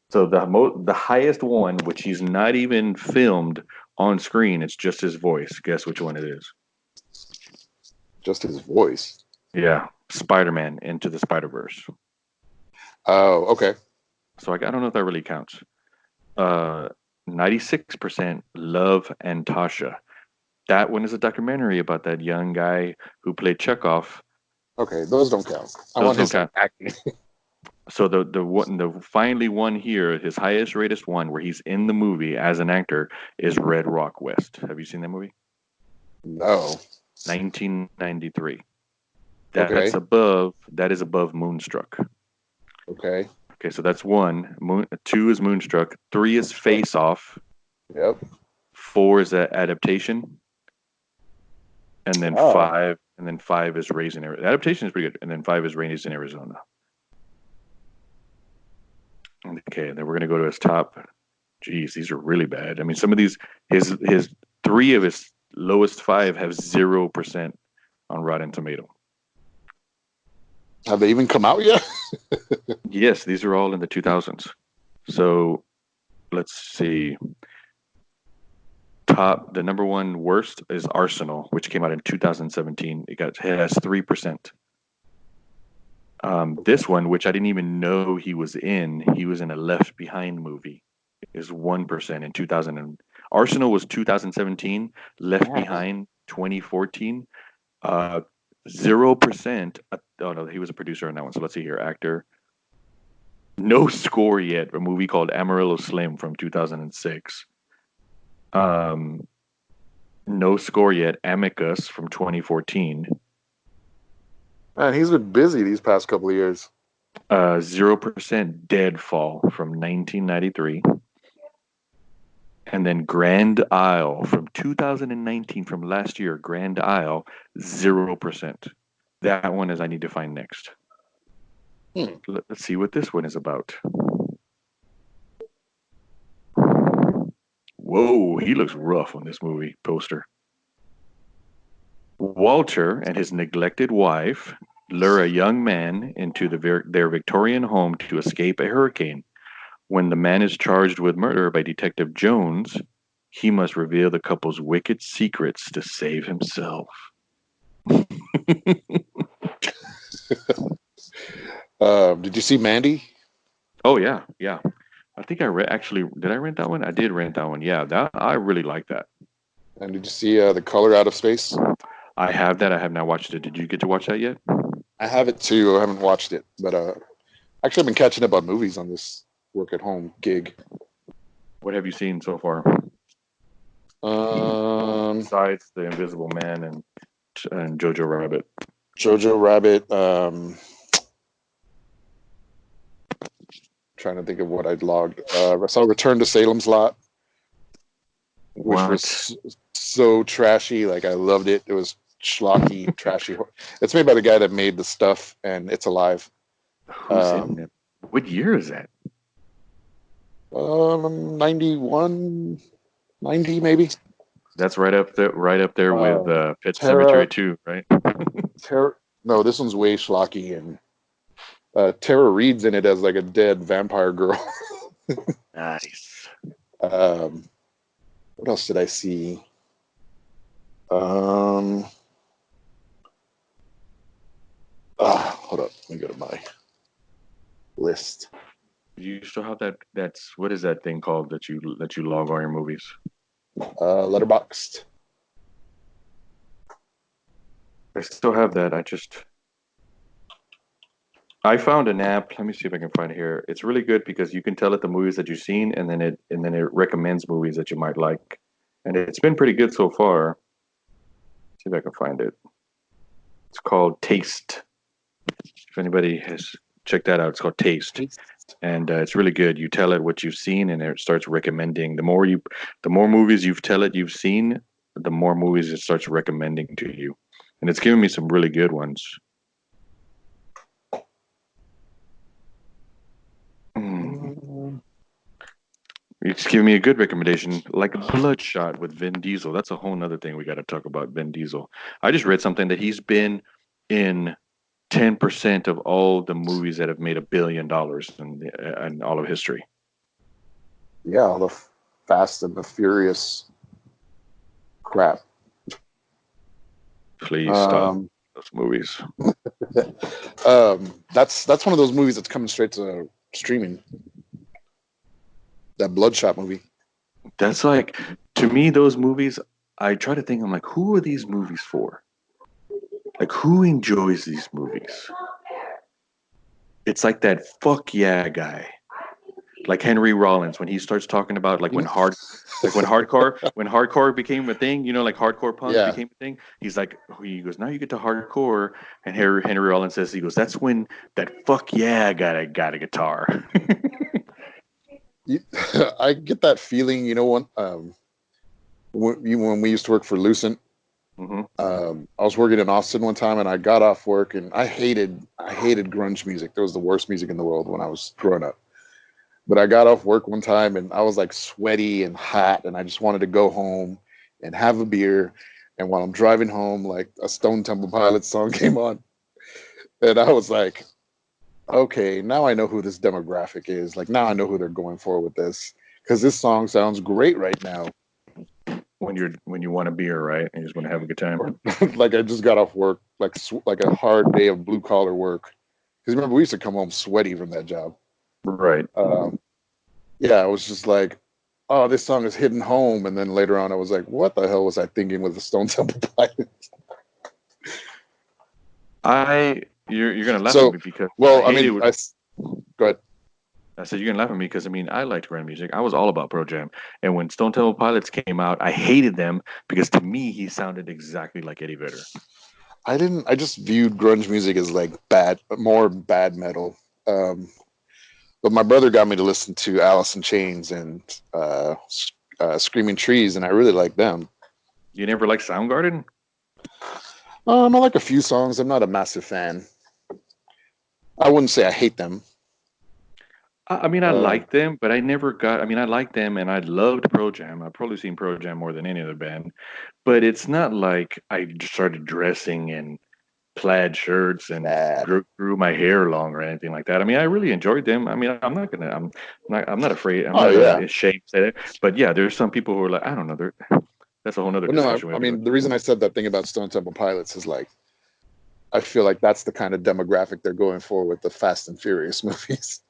So the highest one, which he's not even filmed on screen, it's just his voice. Guess which one it is? Just his voice. Yeah, Spider-Man Into the Spider-Verse. Oh, okay. So I don't know if that really counts. Uh, 96% Love and Tasha. That one is a documentary about that young guy who played Chekhov. Okay, those don't count. I Those want don't his count. acting. So the finally one here, his highest rated one where he's in the movie as an actor is Red Rock West. Have you seen that movie? No. 1993. Okay. That is above Moonstruck. Okay. Okay, so that's one. Two is Moonstruck. Three is Face Off. Yep. Four is Adaptation, and then Oh. five is Raising Arizona. Adaptation is pretty good, and then five is Raising Arizona. Okay, then we're gonna go to his top. Geez, these are really bad. I mean, some of these, his three of his lowest five have 0% on Rotten Tomato. Have they even come out yet? Yes, these are all in the 2000s. So let's see. The number one worst is Arsenal, which came out in 2017. It has 3%. This one, which I didn't even know he was in a Left Behind movie, is 1% in 2000. Arsenal was 2017. Left Yeah. Behind 2014. 0%. Oh no, he was a producer on that one. So let's see here, actor. No score yet. A movie called Amarillo Slim from 2006. Um, no score yet. Amicus from 2014. Man, he's been busy these past couple of years. 0% Deadfall from 1993. And then Grand Isle from 2019, from last year. Grand Isle, 0%. That one is I need to find next. Hmm. Let's see what this one is about. Whoa, he looks rough on this movie poster. Walter and his neglected wife lure a young man into their Victorian home to escape a hurricane. When the man is charged with murder by Detective Jones, he must reveal the couple's wicked secrets to save himself. Did you see Mandy? Oh yeah, yeah. I think actually did I rent that one? I did rent that one. Yeah, that I really like that. And did you see The Color Out of Space? I have that. I have not watched it. Did you get to watch that yet? I have it too. I haven't watched it, but actually, I've been catching up on movies on this work at home gig. What have you seen so far Um, besides The Invisible Man and Jojo Rabbit? Jojo Rabbit. Trying to think of what I'd logged. I saw Return to Salem's Lot, which What? was so trashy. Like I loved it. It was schlocky, trashy. It's made by the guy that made The Stuff and It's Alive. Who's in it? What year is that? 91, 90 maybe. That's right up there with Pet Tara, Cemetery 2, right? Tara. No, this one's way schlocky, and Tara Reid's in it as like a dead vampire girl. Nice. um, what else did I see? Um, hold up, let me go to my list. You still have that? What is that thing called that you log all your movies? Letterboxd. I still have that. I found an app. Let me see if I can find it here. It's really good because you can tell it the movies that you've seen, and then it recommends movies that you might like, and it's been pretty good so far. Let's see if I can find it. It's called Taste. If anybody has checked that out, it's called Taste, and it's really good. You tell it what you've seen, and it starts recommending. The more movies you've seen, the more movies it starts recommending to you, and it's giving me some really good ones. Mm. Mm, It's giving me a good recommendation, like Bloodshot with Vin Diesel. That's a whole nother thing we got to talk about. Vin Diesel. I just read something that he's been in 10% of all the movies that have made $1 billion in all of history. Yeah, all the Fast and the Furious crap. Please stop those movies. That's one of those movies that's coming straight to streaming. That Bloodshot movie. That's like, to me, those movies, I try to think, I'm like, who are these movies for? Like, who enjoys these movies? It's like that fuck yeah guy. Like Henry Rollins when he starts talking about like You know? when hardcore became a thing, like hardcore punk Yeah. became a thing. He goes, now you get to hardcore, and Henry Rollins says, he goes, that's when that fuck yeah got a guitar. I get that feeling. When we used to work for Lucent, Hmm. I was working in Austin one time, and I got off work, and I hated grunge music. That was the worst music in the world when I was growing up. But I got off work one time, and I was like sweaty and hot, and I just wanted to go home and have a beer. And while I'm driving home, like a Stone Temple Pilots song came on, and I was like, okay, now I know who this demographic is. Like now I know who they're going for with this, because this song sounds great right now. When you want a beer, right? And you just want to have a good time. Or like I just got off work, like a hard day of blue collar work. Because remember, we used to come home sweaty from that job. Right. Yeah, I was just like, oh, this song is hitting home. And then later on, I was like, what the hell was I thinking with the Stone Temple Pilots? You're gonna laugh at So, me because I well, I hated mean, it. go ahead. I said, you're gonna laugh at me because I liked grunge music. I was all about Pro Jam. And when Stone Temple Pilots came out, I hated them because to me he sounded exactly like Eddie Vedder. I just viewed grunge music as like more bad metal. Um, but my brother got me to listen to Alice in Chains and Screaming Trees, and I really like them. You never liked Soundgarden? I like a few songs. I'm not a massive fan. I wouldn't say I hate them. I Um, liked them, but I never got. I liked them, and I loved Pro Jam. I've probably seen Pro Jam more than any other band. But it's not like I started dressing in plaid shirts and bad. grew my hair long or anything like that. I really enjoyed them. I'm not afraid. I'm Oh not yeah. ashamed to say that. But yeah, there's some people who are like, I don't know. That's a whole nother Well, no, discussion we I have to go mean the to. reason I said that thing about Stone Temple Pilots is like I feel like that's the kind of demographic they're going for with the Fast and Furious movies.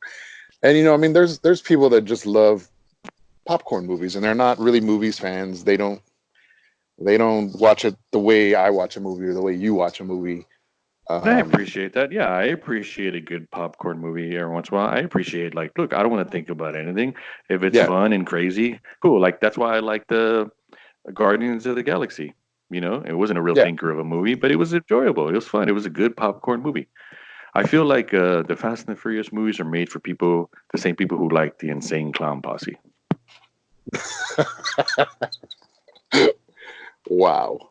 And there's people that just love popcorn movies, and they're not really movies fans. They don't watch it the way I watch a movie or the way you watch a movie. And I Um, appreciate that. Yeah, I appreciate a good popcorn movie every once in a while. I appreciate look, I don't want to think about anything. If it's yeah, fun and crazy, cool. Like that's why I like the Guardians of the Galaxy. It wasn't a real yeah. thinker of a movie, but it was enjoyable. It was fun. It was a good popcorn movie. I feel like the Fast and the Furious movies are made for the same people who like the Insane Clown Posse. Wow.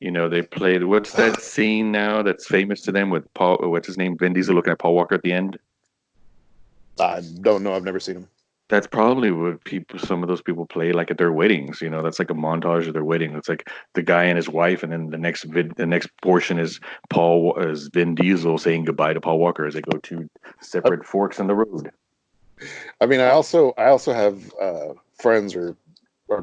They played. What's that scene now that's famous to them with Paul? What's his name? Vin Diesel looking at Paul Walker at the end. I don't know. I've never seen them. That's probably what some of those people play like at their weddings. That's like a montage of their wedding. It's like the guy and his wife, and then the next portion is Vin Diesel saying goodbye to Paul Walker as they go to I, separate forks in the road. I mean, I also have friends or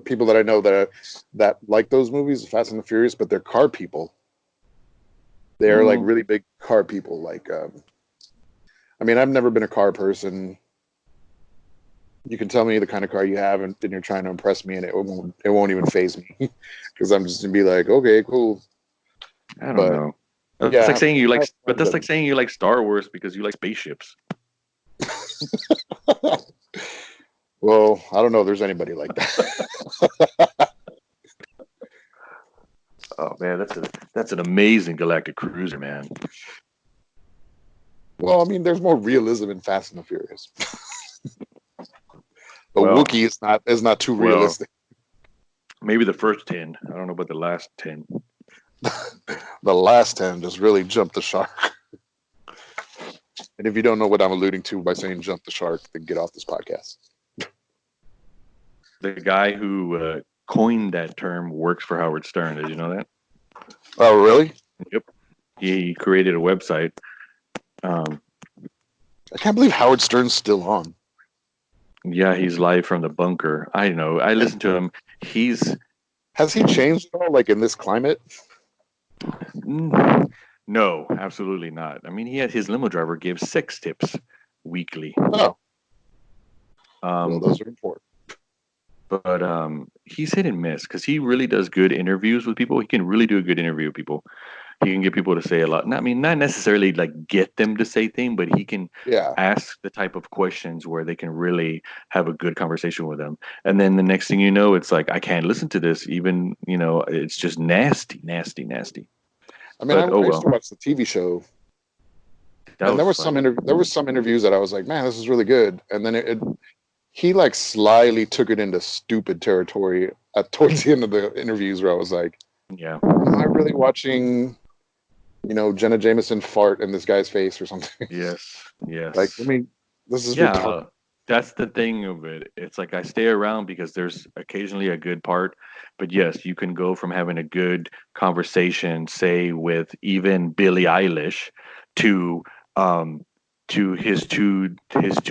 people that I know that like those movies, Fast and the Furious, but they're car people. They're like Mm, really big car people. Like, I mean, I've never been a car person. You can tell me the kind of car you have, and you're trying to impress me, and it won't even phase me because I'm just gonna be like, okay, cool. I don't But know. That's like yeah, saying you I like, have but friends that's like saying you like Star Wars because you like spaceships. that. Well, I don't know if there's anybody like that. Oh man, that's an amazing galactic cruiser, man. Well, I mean, there's more realism in Fast and the Furious. The Well, Wookiee is not too well, realistic. maybe the first 10. I don't know about the last 10. The last 10 just really jumped the shark. And if you don't know what I'm alluding to by saying jump the shark, then get off this podcast. The guy who coined that term works for Howard Stern. Did you know that? Oh, really? Yep. He created a website. Um, I can't believe Howard Stern's still on. yeah, he's live from the bunker. I know. I And listen to him. He's has he changed at all, like in this climate? no, absolutely not. I mean, he had his limo driver give sex tips weekly. Oh, well, Um, those are important. but he's hit and miss because he really does good interviews with people. He can really do a good interview with people. He can get people to say a lot. I mean, not necessarily like get them to say things, but he can Yeah. ask the type of questions where they can really have a good conversation with them. And then the next thing you know, it's like I can't listen to this. Even it's just nasty, nasty, nasty. I mean, But oh I used well, to watch the TV show, that and was there funny. was some interviews that I was like, man, this is really good. And then he like slyly took it into stupid territory towards the end of the interviews, where I was like, Yeah. am I really watching, Jenna Jameson fart in this guy's face or something? Yes. Like, I Yes. mean, this is retarded. Yeah. That's the thing of it. It's like I stay around because there's occasionally a good part, but yes, you can go from having a good conversation, say with even Billie Eilish, to um to his two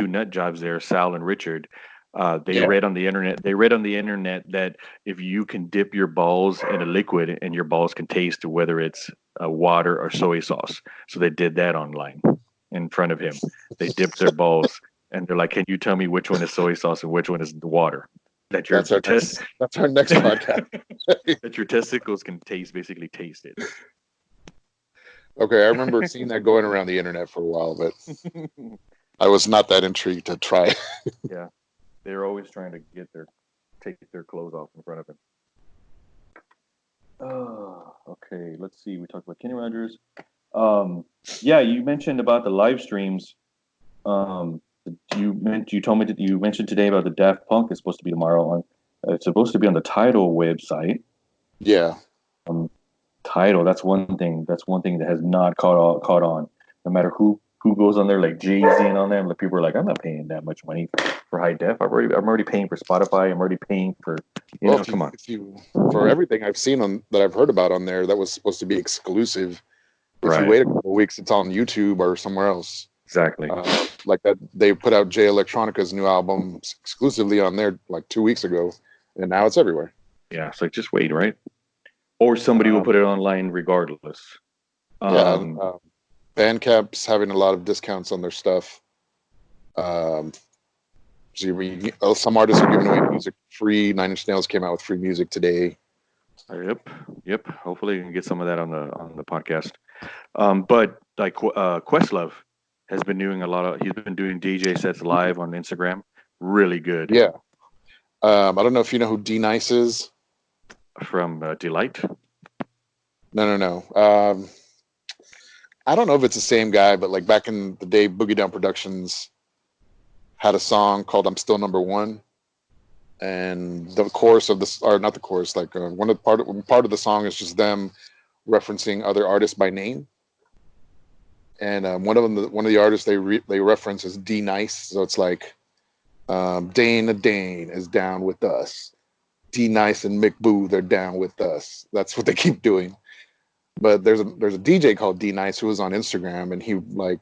nut jobs there, Sal and Richard. They Yeah, read on the internet. They read on the internet that if you can dip your balls in a liquid and your balls can taste whether it's water or soy sauce, so they did that online in front of him. They dipped their balls and they're like, "Can you tell me which one is soy sauce and which one is the water that your that's our next test that's our next podcast. that your testicles can basically taste it?" Okay, I remember seeing that going around the internet for a while, but I was not that intrigued to try. Yeah, they're always trying to take their clothes off in front of him. Oh, okay. Let's see. We talked about Kenny Rogers. Um, yeah, you mentioned about the live streams. Um, you told me that you mentioned today about the Daft Punk is supposed to be tomorrow on. It's supposed to be on the Tidal website. Yeah, Um, Tidal. That's one thing that has not caught on. No matter who goes on there, like Jay Z and on them, like people are like, I'm not paying that much money for high def. I'm already paying for Spotify. I'm already paying for well, come on. if you for everything I've seen on that I've heard about on there that was supposed to be exclusive. If you Right. wait a couple of weeks, it's on YouTube or somewhere else. Exactly. Like that, they put out Jay Electronica's new album exclusively on there like 2 weeks ago, and now it's everywhere. Yeah. It's like just wait, right? Or somebody will Um, put it online regardless. yeah, Um, Bandcamp's having a lot of discounts on their stuff. Um, some artists are giving away music free. Nine Inch Nails came out with free music today. yep. Yep. Hopefully, you can get some of that on the podcast. But like Questlove has been doing a lot of. He's been doing DJ sets live on Instagram. Really good. Yeah. I don't know if you know who D Nice is. From Delight. No, no, no. I don't know if it's the same guy, but like back in the day, Boogie Down Productions had a song called "I'm Still Number One," and the chorus of this, or not the chorus, like part of the song is just them referencing other artists by name. And one of the artists they reference is D Nice, so it's like Dane is down with us. D Nice and Mick Boo, they're down with us. That's what they keep doing. But there's a DJ called D Nice who was on Instagram, and he like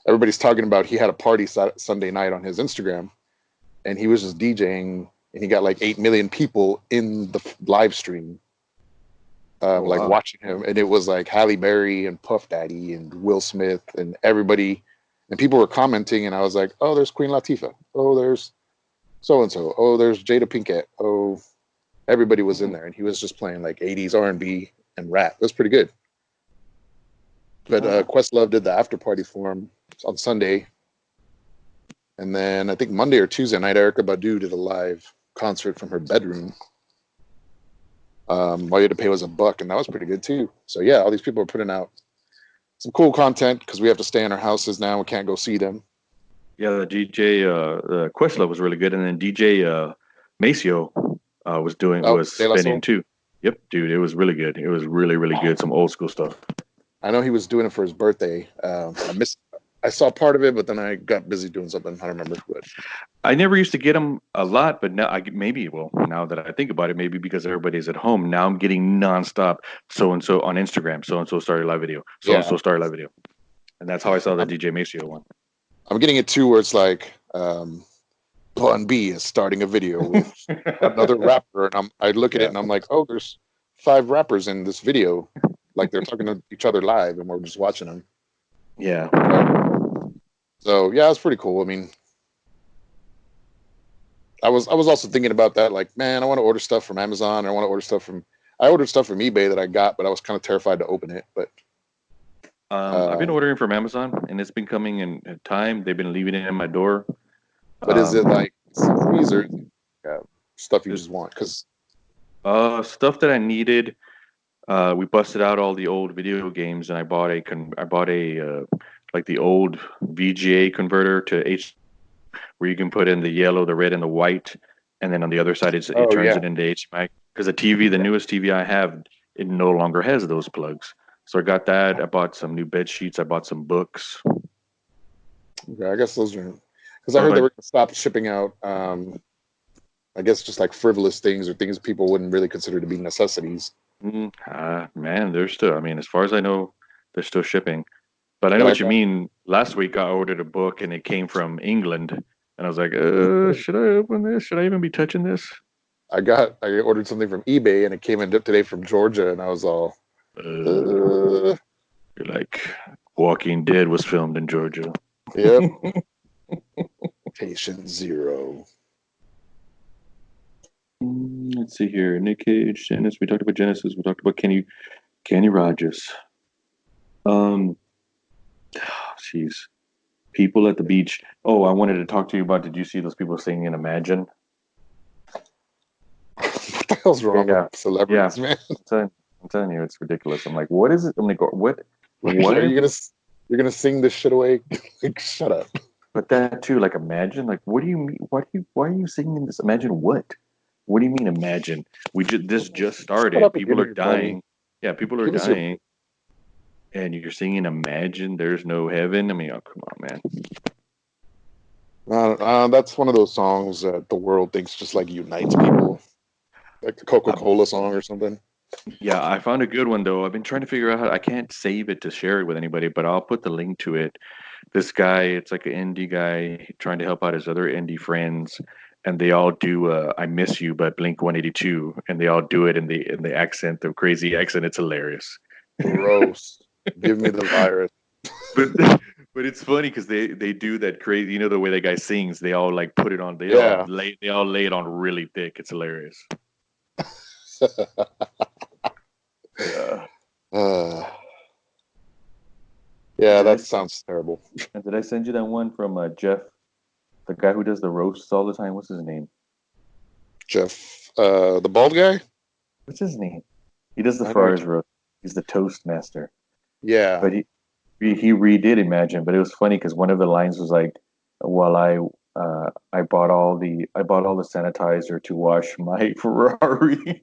everybody's talking about he had a party Sunday night on his Instagram, and he was just DJing, and he got like 8 million people in the live stream, Oh like wow. watching him, and it was like Halle Berry and Puff Daddy and Will Smith and everybody, and people were commenting, and I was like, oh, there's Queen Latifah, oh, there's so and so, oh, there's Jada Pinkett, oh, everybody was in Hmm. there, and he was just playing like 80s R&B and rap. It was pretty good. But Oh, Questlove did the after party for him on Sunday, and then I think Monday or Tuesday night, Erica Badu did a live concert from her bedroom. All you had to pay was $1, and that was pretty good too. So yeah, all these people are putting out some cool content because we have to stay in our houses now. We can't go see them. yeah. The DJ Questlove was really good, and then DJ Maceo Oh, was De La spinning Soul. too. Yep, dude, it was really good. It was really really good. Some old school stuff. I know he was doing it for his birthday. I saw part of it, but then I got busy doing something. I don't remember. But I never used to get them a lot, but now maybe, well, now that I think about it, maybe because everybody's at home, now I'm getting nonstop so and so on Instagram, so and so started a live video, so and yeah, so started a live video, and that's how I saw the I'm DJ Maceo one. I'm getting it too, where it's like Bun B is starting a video with another rapper, and I look at it Yeah, and I'm like, oh, there's 5 rappers in this video, like they're talking to each other live, and we're just watching them. yeah. So yeah, it's pretty cool. I mean, I was also thinking about that. Like, man, I want to order stuff from Amazon. I want to order stuff from. I ordered stuff from eBay that I got, but I was kind of terrified to open it. But I've been uh, ordering from Amazon, and it's been coming in time. They've been leaving it in my door. but is it Um, like accessories or is it, stuff you it's just want? Because stuff that I needed. We busted out all the old video games, and I bought a like the old VGA converter to H, where you can put in the yellow, the red, and the white, and then on the other side it oh turns yeah, it into HDMI. Because the newest TV I have, it no longer has those plugs. So I got that. I bought some new bed sheets. I bought some books. okay, I guess those are because I heard they But were going to stop shipping out. I guess just like frivolous things or things people wouldn't really consider to be necessities. man, they're still. I mean, as far as I know, they're still shipping. But I know But I what you got mean. Last week I ordered a book and it came from England, and I was like, should I open this? Should I even be touching this? I ordered something from eBay and it came in today from Georgia, and I was all, Uh, uh, you're like, Walking Dead was filmed in Georgia. yep, patient zero. Let's see here. Nick Cage, Genesis. We talked about Genesis. We talked about Kenny Rogers. Um, jeez. People at the beach. Oh, I wanted to talk to you about. Did you see those people singing in Imagine? What the hell's wrong with Yeah, yeah. celebrities, man? I'm telling you, it's ridiculous. I'm like, what is it? I'm like, what? Like, What are are you we? you're gonna sing this shit away? Like, shut up. But that too, like, imagine. Like, what do you mean? Why are you singing this? Imagine what? What do you mean? Imagine. This just Shut started. up and give People me are your money. dying. Yeah, people are Give us your. dying, and you're singing Imagine. There's no heaven. I mean, oh come on, man. That's one of those songs that the world thinks just like unites people, like the Coca Uh, Cola song or something. yeah, I found a good one though. I've been trying to figure out how I can't save it to share it with anybody, but I'll put the link to it. This guy, it's like an indie guy trying to help out his other indie friends, and they all do "I Miss You" by Blink 182, and they all do it in the accent, the crazy accent. It's hilarious. Gross. Give me the virus. But but it's funny because they do that crazy. You know the way that guy sings. They all like put it on. Yeah. They all lay it on really thick. It's hilarious. Yeah. uh, And yeah, that sounds terrible. did I send you that one from Jeff, the guy who does the roasts all the time? What's his name? Jeff, the bald guy. What's his name? He does the I know. Fryers roast. He's the toast master. Yeah. But he redid Imagine, but it was funny because one of the lines was like, "Well, I bought all the sanitizer to wash my Ferrari."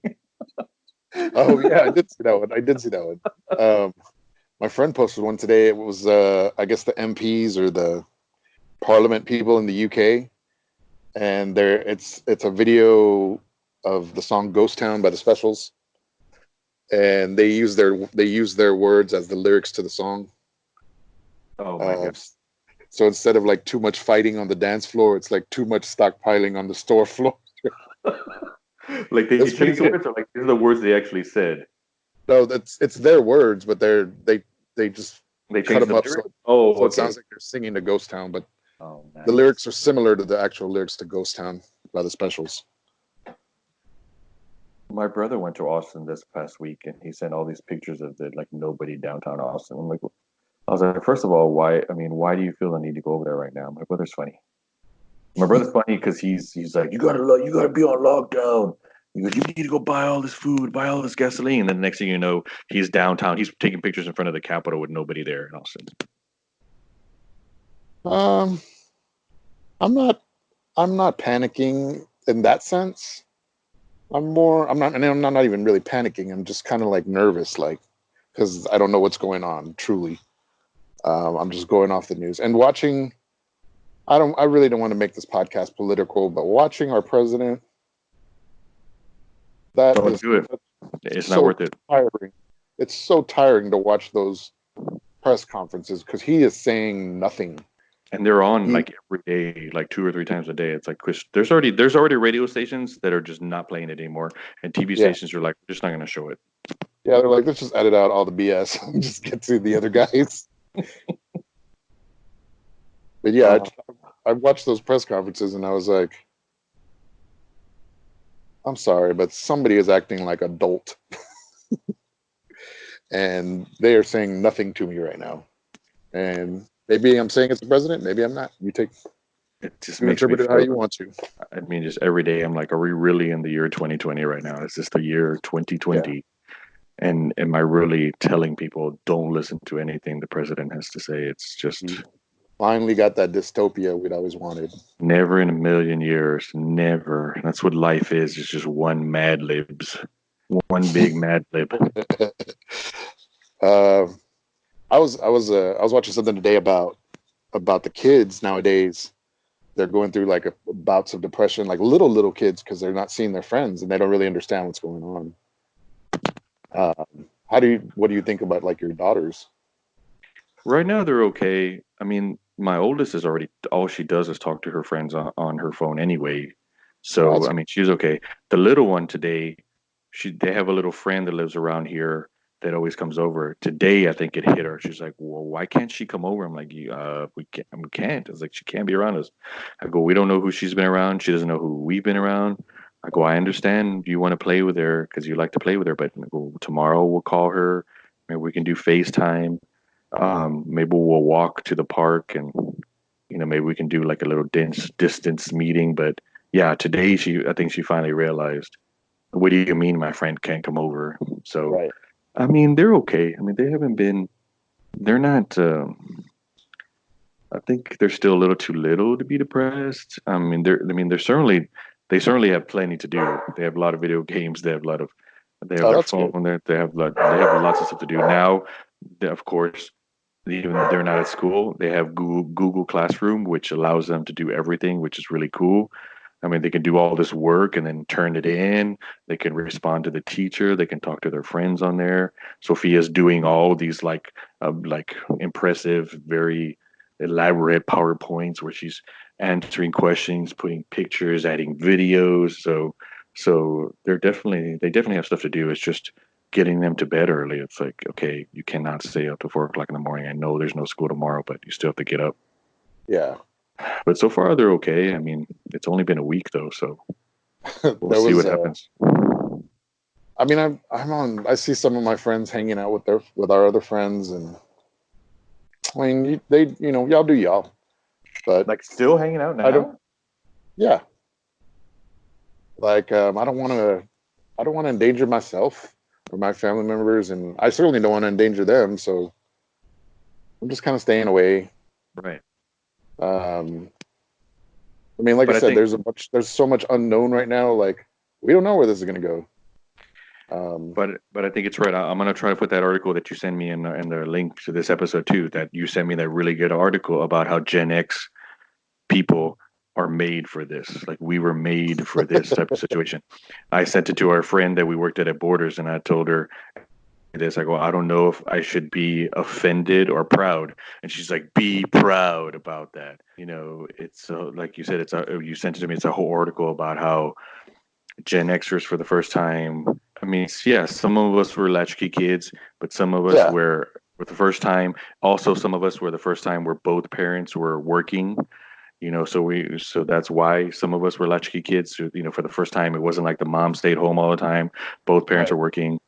Oh yeah, I did see that one. I did see that one. Um, my friend posted one today. It was I guess the MPs or the Parliament people in the UK, and it's a video of the song "Ghost Town" by the Specials, and they use their words as the lyrics to the song. Oh my Uh, god! so instead of like too much fighting on the dance floor, it's like too much stockpiling on the store floor. Like they It's pretty changed the good. words, or like these are the words they actually said. No, it's their words, but they just They cut changed them the up lyric. so Oh, it okay. sounds like they're singing to Ghost Town, but Oh, the nice. lyrics are similar to the actual lyrics to Ghost Town by the Specials. My brother went to Austin this past week, and he sent all these pictures of the like nobody downtown Austin. I'm like, I was like, first of all, why? I mean, why do you feel the need to go over there right now? My brother's funny. My brother's funny because he's like, you gotta be on lockdown. He goes, you need to go buy all this food, buy all this gasoline. And then the next thing you know, he's downtown. He's taking pictures in front of the Capitol with nobody there in Austin. Um, I'm not I'm not panicking in that sense. I'm not even really panicking. I'm just kind of like nervous, like because I don't know what's going on truly. I'm just going off the news and watching. I really don't want to make this podcast political, but watching our president, that Don't is do it. It's not so worth it. tiring. It's so tiring to watch those press conferences because he is saying nothing. And they're on He, like every day, like 2 or 3 times a day. It's like there's already radio stations that are just not playing it anymore, and TV yeah, stations are like, we're just not going to show it. yeah. They're like, let's just edit out all the BS and just get to the other guys. But yeah, Uh, I watched those press conferences and I was like, I'm sorry, but somebody is acting like adult, and they are saying nothing to me right now. And maybe I'm saying it's the president, maybe I'm not. it just You makes me interpret it how feel. you want to. I mean, just every day I'm like, are we really in the year 2020 right now? Is this the year Yeah. 2020? And am I really telling people don't listen to anything the president has to say? It's We just finally got that dystopia we'd always wanted. never in a million years. Never. That's what life is. It's just one Mad Libs, one big Mad Lib. uh, I was watching something today about the kids nowadays. They're going through like bouts of depression, like little kids, because they're not seeing their friends and they don't really understand what's going on. What do you think about like your daughters? Right now, they're okay. I mean, my oldest is already, all she does is talk to her friends on her phone anyway. Oh, So, that's I mean, she's okay. The little one today, they have a little friend that lives around here that always comes over. Today, I think it hit her. She's like, "Well, why can't she come over?" I'm like, we can't." It's like she can't be around us. I go, "We don't know who she's been around. She doesn't know who we've been around." I go, "I understand you want to play with her because you like to play with her, but I go, tomorrow we'll call her. Maybe we can do FaceTime. Maybe we'll walk to the park and maybe we can do like a little distance meeting." But yeah, today I think she finally realized, what do you mean my friend can't come over? So, right. I mean, they're okay. I mean, they're not, I think they're still a little too little to be depressed. I mean, they certainly have plenty to do. They have a lot of video games. They have Oh, their that's phone good. there. They have lots of stuff to do now. Of course, even if they're not at school, they have Google Classroom, which allows them to do everything, which is really cool. I mean, they can do all this work and then turn it in. They can respond to the teacher. They can talk to their friends on there. Sophia's doing all these like impressive, very elaborate PowerPoints where she's answering questions, putting pictures, adding videos. So they definitely have stuff to do. It's just getting them to bed early. It's like, okay, you cannot stay up to 4 o'clock in the morning. I know there's no school tomorrow, but you still have to get up. Yeah. But so far they're okay. I mean, it's only been a week though, so we'll There see was what happens. I mean, I see some of my friends hanging out with our other friends, and I mean, y'all do y'all, but Like still hanging out I don't. now? Yeah, like I don't want to endanger myself or my family members, and I certainly don't want to endanger them. So I'm just kind of staying away. Right. Um, I mean, like I But I said, think there's so much unknown right now. Like we don't know where this is going to go. Um, but I think it's right. I'm gonna try to put that article that you send me in the link to this episode too. That you sent me that really good article about how Gen X people are made for this. Like we were made for this type of situation. I sent it to our friend that we worked at Borders, and I told her this. I go, I don't know if I should be offended or proud, and she's like, be proud about that. It's like you said. You sent it to me. It's a whole article about how Gen Xers for the first time. I mean, yeah, some of us were latchkey kids, but some of us yeah, were for the first time. Also, some of us were the first time where both parents were working. So that's why some of us were latchkey kids. For the first time, it wasn't like the mom stayed home all the time. Both parents right. are working.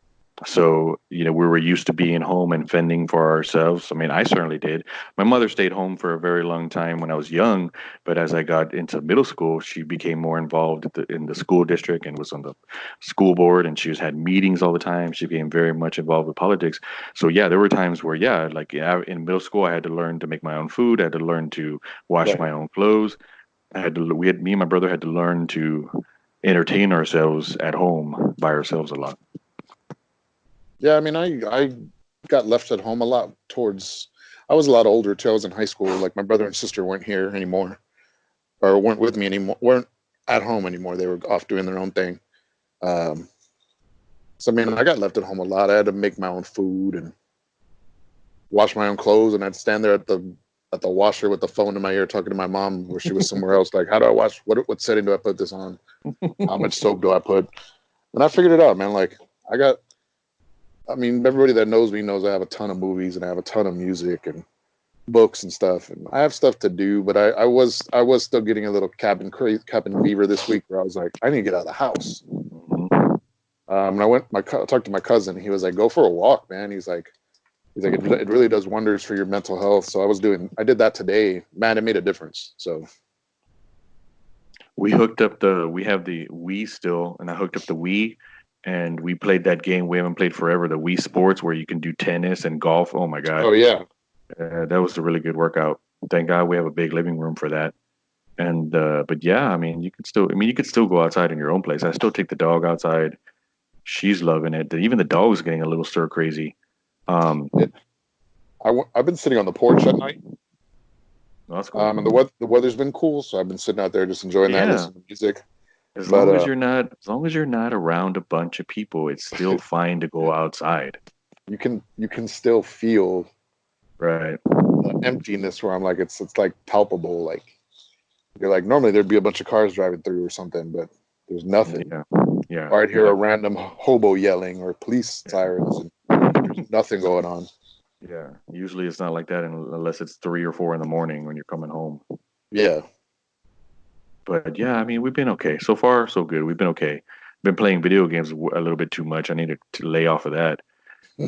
So, we were used to being home and fending for ourselves. I mean, I certainly did. My mother stayed home for a very long time when I was young, but as I got into middle school, she became more involved in the school district and was on the school board, and she had meetings all the time. She became very much involved with politics. So, yeah, there were times where, yeah, like in middle school, I had to learn to make my own food. I had to learn to wash Right. my own clothes. Me and my brother had to learn to entertain ourselves at home by ourselves a lot. Yeah, I mean, I got left at home a lot towards. I was a lot older too. I was in high school. Like my brother and sister weren't here anymore, or weren't with me anymore. weren't at home anymore. They were off doing their own thing. Um, so I mean, I got left at home a lot. I had to make my own food and wash my own clothes, and I'd stand there at the washer with the phone in my ear, talking to my mom where she was somewhere else. Like, how do I wash? What setting do I put this on? How much soap do I put? And I figured it out, man. Like, I got. I mean, everybody that knows me knows I have a ton of movies and I have a ton of music and books and stuff, and I have stuff to do. But I was still getting a little cabin fever this week, where I was like, I need to get out of the house. And I talked to my cousin. He was like, go for a walk, man. He's like, it really does wonders for your mental health. So I did that today. Man, it made a difference. So We have the Wii still, and I hooked up the Wii, and we played that game we haven't played forever, the Wii Sports, where you can do tennis and golf. Oh my God. oh yeah, That was a really good workout. Thank God we have a big living room for that. And but yeah, I mean, you could still go outside in your own place. I still take the dog outside. She's loving it. Even the dog's getting a little stir crazy. Um, I've been sitting on the porch at night. that's cool. And the weather's been cool, so I've been sitting out there just enjoying that, Yeah, listening to music. as But long as you're not around a bunch of people, it's still fine to go outside. you can still feel Right. the emptiness where I'm like it's like palpable. Like you're like normally there'd be a bunch of cars driving through or something, but there's nothing. Yeah. Yeah. Or I'd hear Yeah. a random hobo yelling or police sirens, and there's nothing going on. Yeah. Usually it's not like that unless it's 3 or 4 in the morning when you're coming home. Yeah, But yeah, I mean, we've been okay. So far, so good. We've been okay. Been playing video games a little bit too much. I need to lay off of that.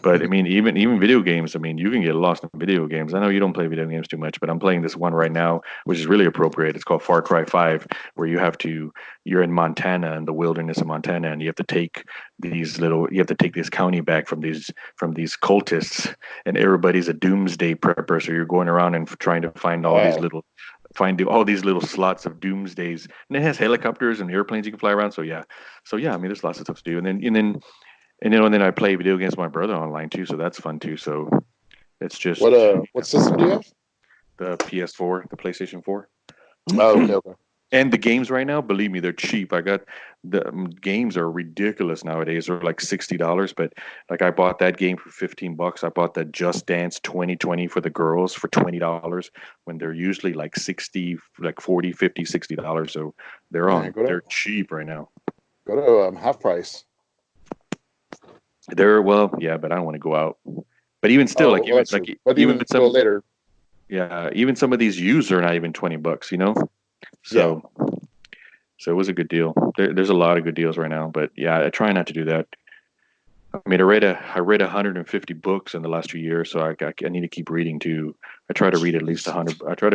But I mean, even video games. I mean, you can get lost in video games. I know you don't play video games too much, but I'm playing this one right now, which is really appropriate. It's called Far Cry 5, where you're in Montana, in the wilderness of Montana, and you have to take this county back from these cultists, and everybody's a doomsday prepper. So you're going around and trying to wow. find all these little slots of doomsdays, and it has helicopters and airplanes you can fly around. So yeah, I mean, there's lots of stuff to do, and then I play video games with my brother online too, so that's fun too. So it's just What system do you have? the PS4, the PlayStation 4, Oh, okay, okay. and the games right now. Believe me, they're cheap. I got the games are ridiculous nowadays. They're like $60, but like I bought that game for $15. I bought the Just Dance 2020 for the girls for $20 when they're usually like 60, like 40, 50, $60. So Man, they're cheap right now. go to half price. They're well, yeah, but I don't want to go out. But even still, Oh, well, that's true. But even even with go some later. yeah, even some of these used are not even $20, you know? Yeah. So so it was a good deal. There's a lot of good deals right now, but yeah, I try not to do that. I mean, I read 150 books in the last 2 years, so I need to keep reading too. I try to read at least Jeez. 100. I try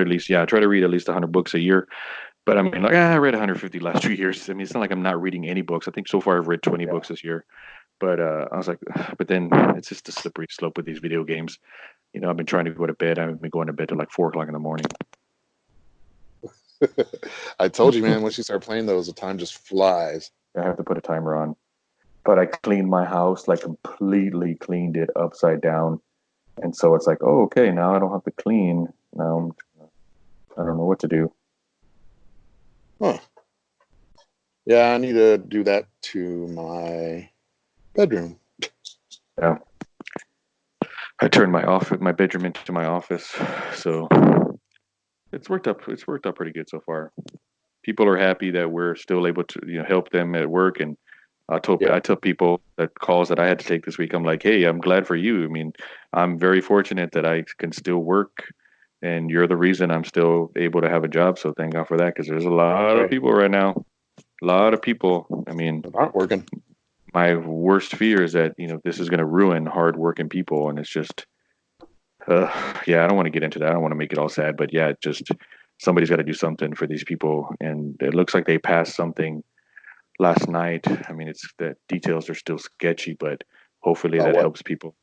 to read at least 100 books a year. But I mean, like I read 150 last 2 years. I mean, it's not like I'm not reading any books. I think so far I've read 20 Yeah. books this year. But I was like, but then it's just a slippery slope with these video games. You know, I've been trying to go to bed. I've been going to bed at like 4 o'clock in the morning. I told you, man, once you start playing those, the time just flies. I have to put a timer on. But I cleaned my house, like completely cleaned it upside down. And so it's like, oh, okay, now I don't have to clean. Now I don't know what to do. Huh. Yeah, I need to do that to my bedroom. Yeah. I turned my bedroom into my office. So it's worked out pretty good so far. People are happy that we're still able to, help them at work. And Yeah. I tell people that calls that I had to take this week, I'm like, hey, I'm glad for you. I mean, I'm very fortunate that I can still work, and you're the reason I'm still able to have a job. So thank God for that, because there's a lot of Right. people right now, a lot of people. I mean, That aren't working. my worst fear is that this is going to ruin hardworking people, and it's just, yeah, I don't want to get into that. I don't want to make it all sad, but yeah, it just somebody's got to do something for these people, and it looks like they passed something last night. I mean, it's the details are still sketchy, but hopefully About that what? helps people.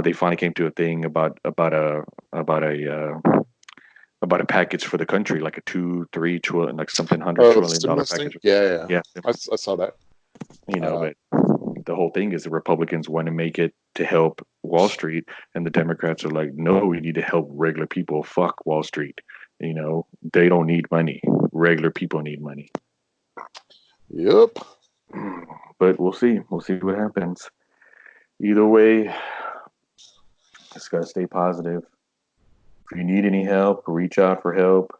They finally came to a thing about a package for the country, like a 2, 3 trillion, like something hundred Oh, the trillion dollar stimulus thing? package. Yeah, yeah, yeah. Yeah, I saw that. Uh, but the whole thing is the Republicans want to make it to help Wall Street, and the Democrats are like, no, we need to help regular people. Fuck Wall Street. They don't need money. Regular people need money. Yep. But we'll see. We'll see what happens. Either way, just gotta stay positive. If you need any help, reach out for help.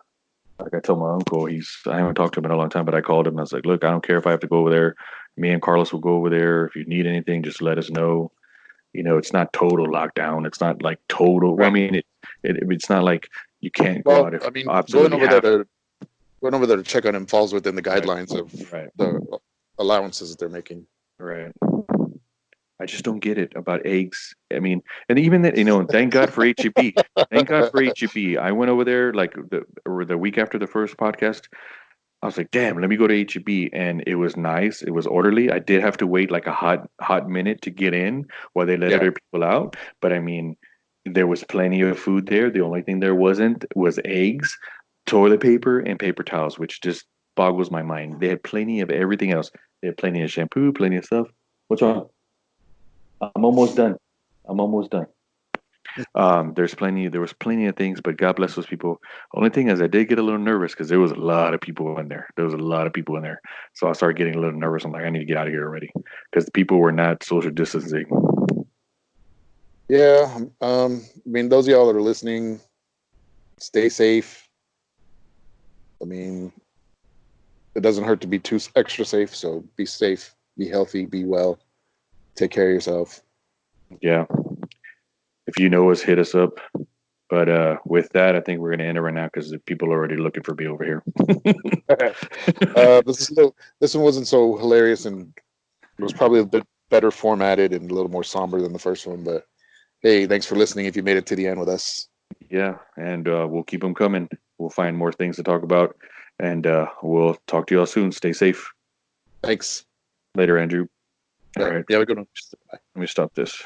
Like I told my uncle, I haven't talked to him in a long time, but I called him. I was like, look, I don't care if I have to go over there. Me and Carlos will go over there. If you need anything, just let us know. It's not total lockdown. It's not like total. Well, I Right. mean, it's not like you can't go Well, out if I you mean, absolutely have to. going over there to check on him falls within the Right. guidelines of Right. the allowances that they're making. Right. I just don't get it about eggs. I mean, and even that, thank God for HEB. Thank God for HEB. I went over there like the week after the first podcast. I was like, damn, let me go to HEB, and it was nice. It was orderly. I did have to wait like a hot minute to get in while they let Yeah. other people out. But I mean, there was plenty of food there. The only thing there wasn't was eggs, toilet paper, and paper towels, which just boggles my mind. They had plenty of everything else. They had plenty of shampoo, plenty of stuff. What's wrong? I'm almost done. I'm almost done. There was plenty of things, but God bless those people. Only thing is I did get a little nervous because there was a lot of people in there. There was a lot of people in there. So I started getting a little nervous. I'm like, I need to get out of here already because the people were not social distancing. Yeah. I mean, those of y'all that are listening, stay safe. I mean, it doesn't hurt to be too extra safe. So be safe, be healthy, be well, take care of yourself. Yeah. If you know us, hit us up. But with that, I think we're going to end it right now because the people are already looking for me over here. This one wasn't so hilarious, and it was probably a bit better formatted and a little more somber than the first one. But hey, thanks for listening. If you made it to the end with us, Yeah, and we'll keep them coming. We'll find more things to talk about, and we'll talk to you all soon. Stay safe. thanks. Later, Andrew. All Yeah, right. yeah, we're gonna. Let me stop this.